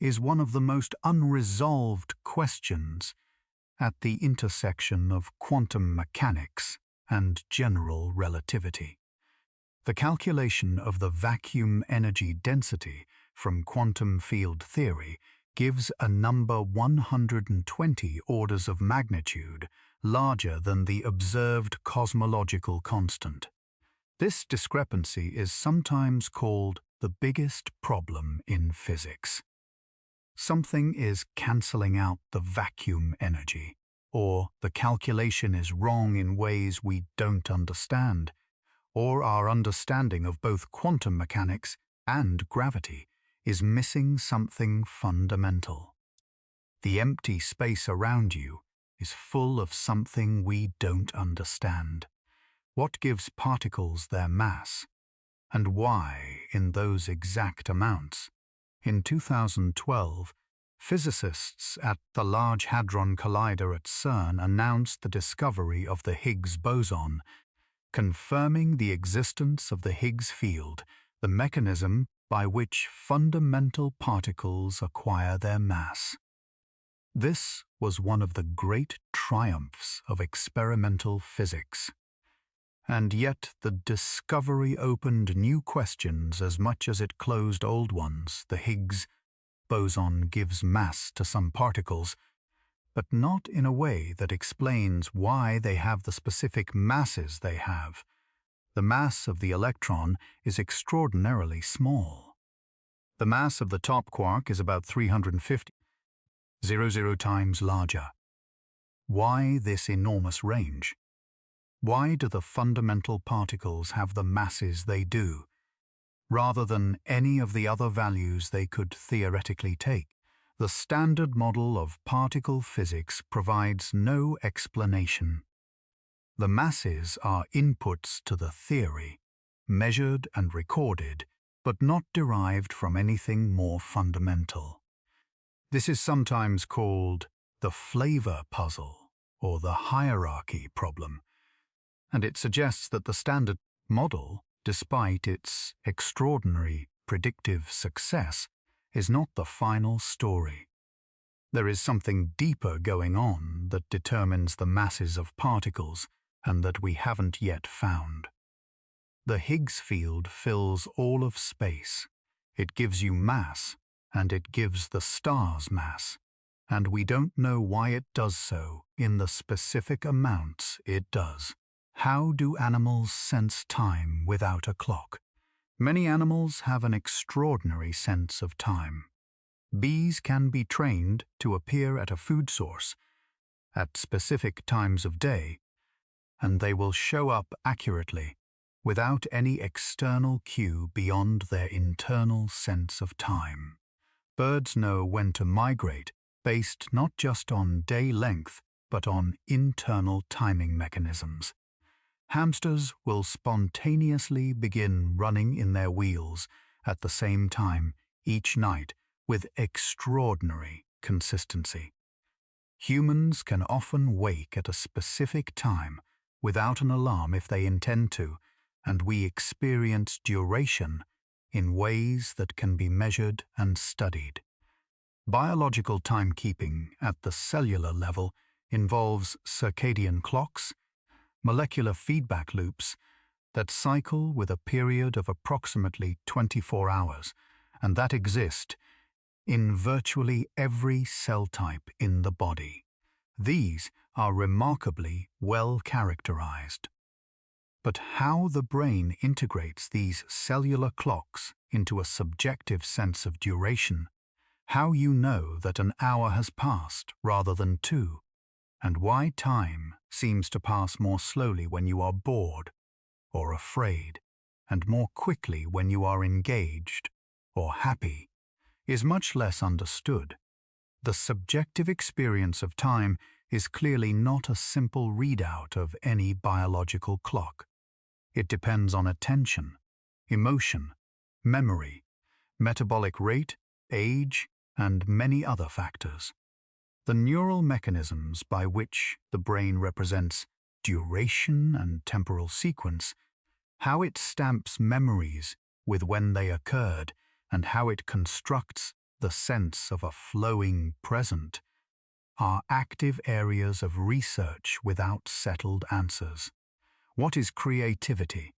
is one of the most unresolved questions at the intersection of quantum mechanics and general relativity. The calculation of the vacuum energy density from quantum field theory gives a number 120 orders of magnitude larger than the observed cosmological constant. This discrepancy is sometimes called the biggest problem in physics. Something is cancelling out the vacuum energy, or the calculation is wrong in ways we don't understand, or our understanding of both quantum mechanics and gravity is missing something fundamental. The empty space around you is full of something we don't understand. What gives particles their mass, and why in those exact amounts? In 2012, physicists at the Large Hadron Collider at CERN announced the discovery of the Higgs boson, confirming the existence of the Higgs field, the mechanism by which fundamental particles acquire their mass. This was one of the great triumphs of experimental physics. And yet the discovery opened new questions as much as it closed old ones. The Higgs boson gives mass to some particles, but not in a way that explains why they have the specific masses they have. The mass of the electron is extraordinarily small. The mass of the top quark is about 350 times larger. Why this enormous range? Why do the fundamental particles have the masses they do, rather than any of the other values they could theoretically take? The standard model of particle physics provides no explanation. The masses are inputs to the theory, measured and recorded, but not derived from anything more fundamental. This is sometimes called the flavor puzzle or the hierarchy problem, and it suggests that the standard model, despite its extraordinary predictive success, is not the final story. There is something deeper going on that determines the masses of particles and that we haven't yet found. The Higgs field fills all of space. It gives you mass, and it gives the stars mass, and we don't know why it does so in the specific amounts it does. How do animals sense time without a clock? Many animals have an extraordinary sense of time. Bees can be trained to appear at a food source at specific times of day, and they will show up accurately without any external cue beyond their internal sense of time. Birds know when to migrate based not just on day length, but on internal timing mechanisms. Hamsters will spontaneously begin running in their wheels at the same time each night with extraordinary consistency. Humans can often wake at a specific time without an alarm if they intend to, and we experience duration in ways that can be measured and studied. Biological timekeeping at the cellular level involves circadian clocks, molecular feedback loops that cycle with a period of approximately 24 hours, and that exist in virtually every cell type in the body. These are remarkably well characterized. But how the brain integrates these cellular clocks into a subjective sense of duration, how you know that an hour has passed rather than two, and why time seems to pass more slowly when you are bored or afraid, and more quickly when you are engaged or happy, is much less understood. The subjective experience of time is clearly not a simple readout of any biological clock. It depends on attention, emotion, memory, metabolic rate, age, and many other factors. The neural mechanisms by which the brain represents duration and temporal sequence, how it stamps memories with when they occurred, and how it constructs the sense of a flowing present, are active areas of research without settled answers. What is creativity,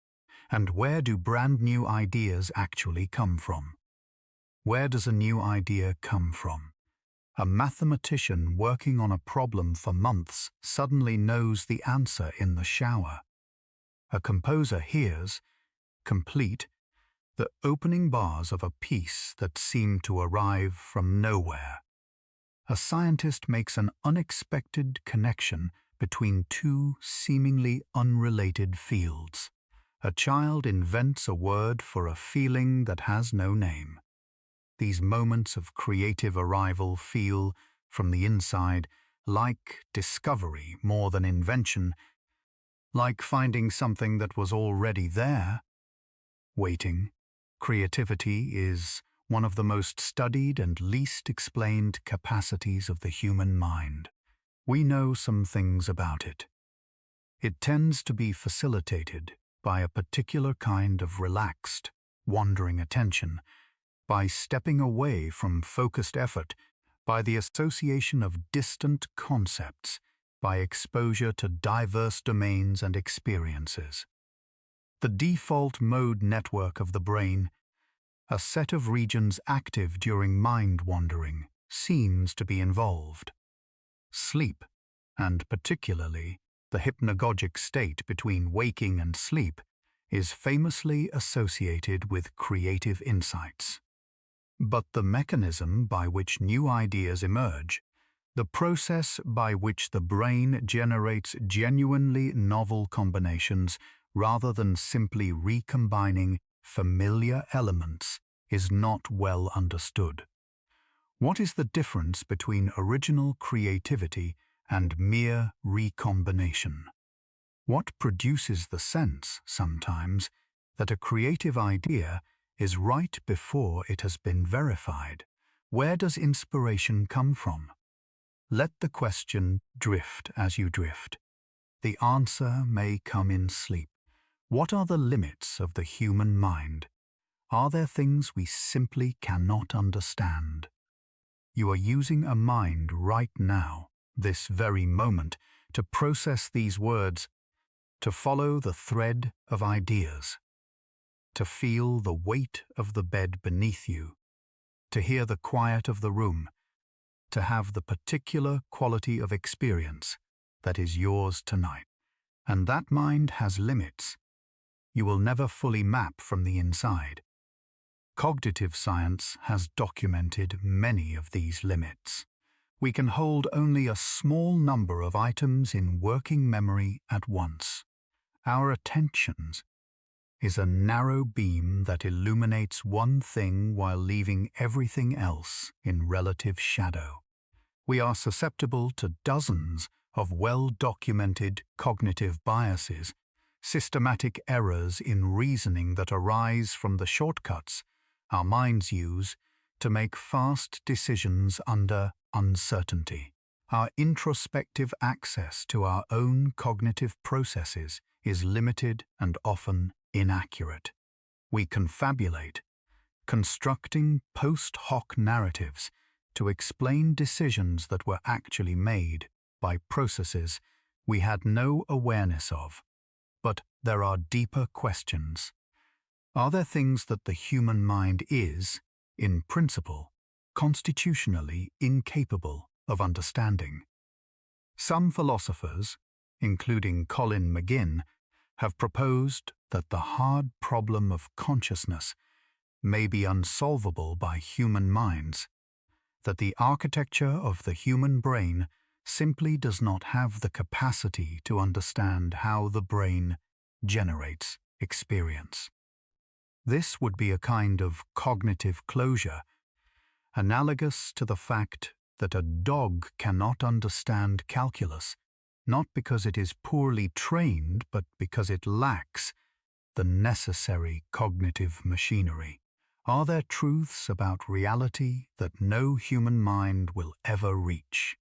and where do brand new ideas actually come from? Where does a new idea come from? A mathematician working on a problem for months suddenly knows the answer in the shower. A composer hears, complete, the opening bars of a piece that seemed to arrive from nowhere. A scientist makes an unexpected connection between two seemingly unrelated fields. A child invents a word for a feeling that has no name. These moments of creative arrival feel, from the inside, like discovery more than invention, like finding something that was already there. Waiting. Creativity is one of the most studied and least explained capacities of the human mind. We know some things about it. It tends to be facilitated by a particular kind of relaxed, wandering attention, by stepping away from focused effort, by the association of distant concepts, by exposure to diverse domains and experiences. The default mode network of the brain, a set of regions active during mind wandering, seems to be involved. Sleep, and particularly the hypnagogic state between waking and sleep, is famously associated with creative insights. But the mechanism by which new ideas emerge, the process by which the brain generates genuinely novel combinations rather than simply recombining familiar elements, is not well understood. What is the difference between original creativity and mere recombination? What produces the sense, sometimes, that a creative idea is right before it has been verified? Where does inspiration come from? Let the question drift as you drift. The answer may come in sleep. What are the limits of the human mind? Are there things we simply cannot understand? You are using a mind right now, this very moment, to process these words, to follow the thread of ideas, to feel the weight of the bed beneath you, to hear the quiet of the room, to have the particular quality of experience that is yours tonight. And that mind has limits. You will never fully map from the inside. Cognitive science has documented many of these limits. We can hold only a small number of items in working memory at once. Our attentions is a narrow beam that illuminates one thing while leaving everything else in relative shadow. We are susceptible to dozens of well-documented cognitive biases, systematic errors in reasoning that arise from the shortcuts our minds use to make fast decisions under uncertainty. Our introspective access to our own cognitive processes is limited and often inaccurate. We confabulate, constructing post hoc narratives to explain decisions that were actually made by processes we had no awareness of. But there are deeper questions. Are there things that the human mind is, in principle, constitutionally incapable of understanding? Some philosophers, including Colin McGinn, have proposed that the hard problem of consciousness may be unsolvable by human minds, that the architecture of the human brain simply does not have the capacity to understand how the brain generates experience. This would be a kind of cognitive closure, analogous to the fact that a dog cannot understand calculus, not because it is poorly trained, but because it lacks the necessary cognitive machinery. Are there truths about reality that no human mind will ever reach?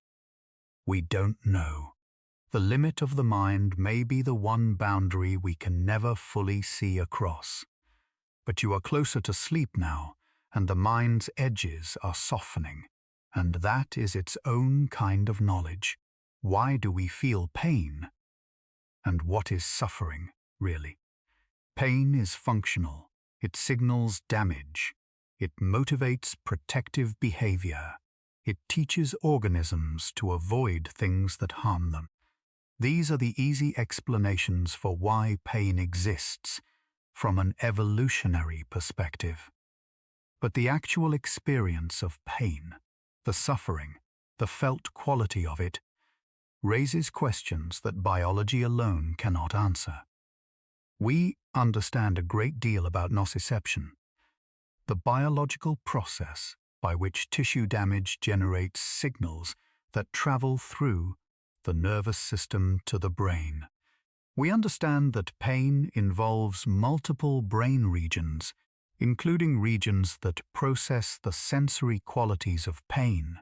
We don't know. The limit of the mind may be the one boundary we can never fully see across. But you are closer to sleep now, and the mind's edges are softening, and that is its own kind of knowledge. Why do we feel pain? And what is suffering, really? Pain is functional. It signals damage. It motivates protective behavior. It teaches organisms to avoid things that harm them. These are the easy explanations for why pain exists from an evolutionary perspective. But the actual experience of pain, the suffering, the felt quality of it, raises questions that biology alone cannot answer. We understand a great deal about nociception, the biological process by which tissue damage generates signals that travel through the nervous system to the brain. We understand that pain involves multiple brain regions, including regions that process the sensory qualities of pain,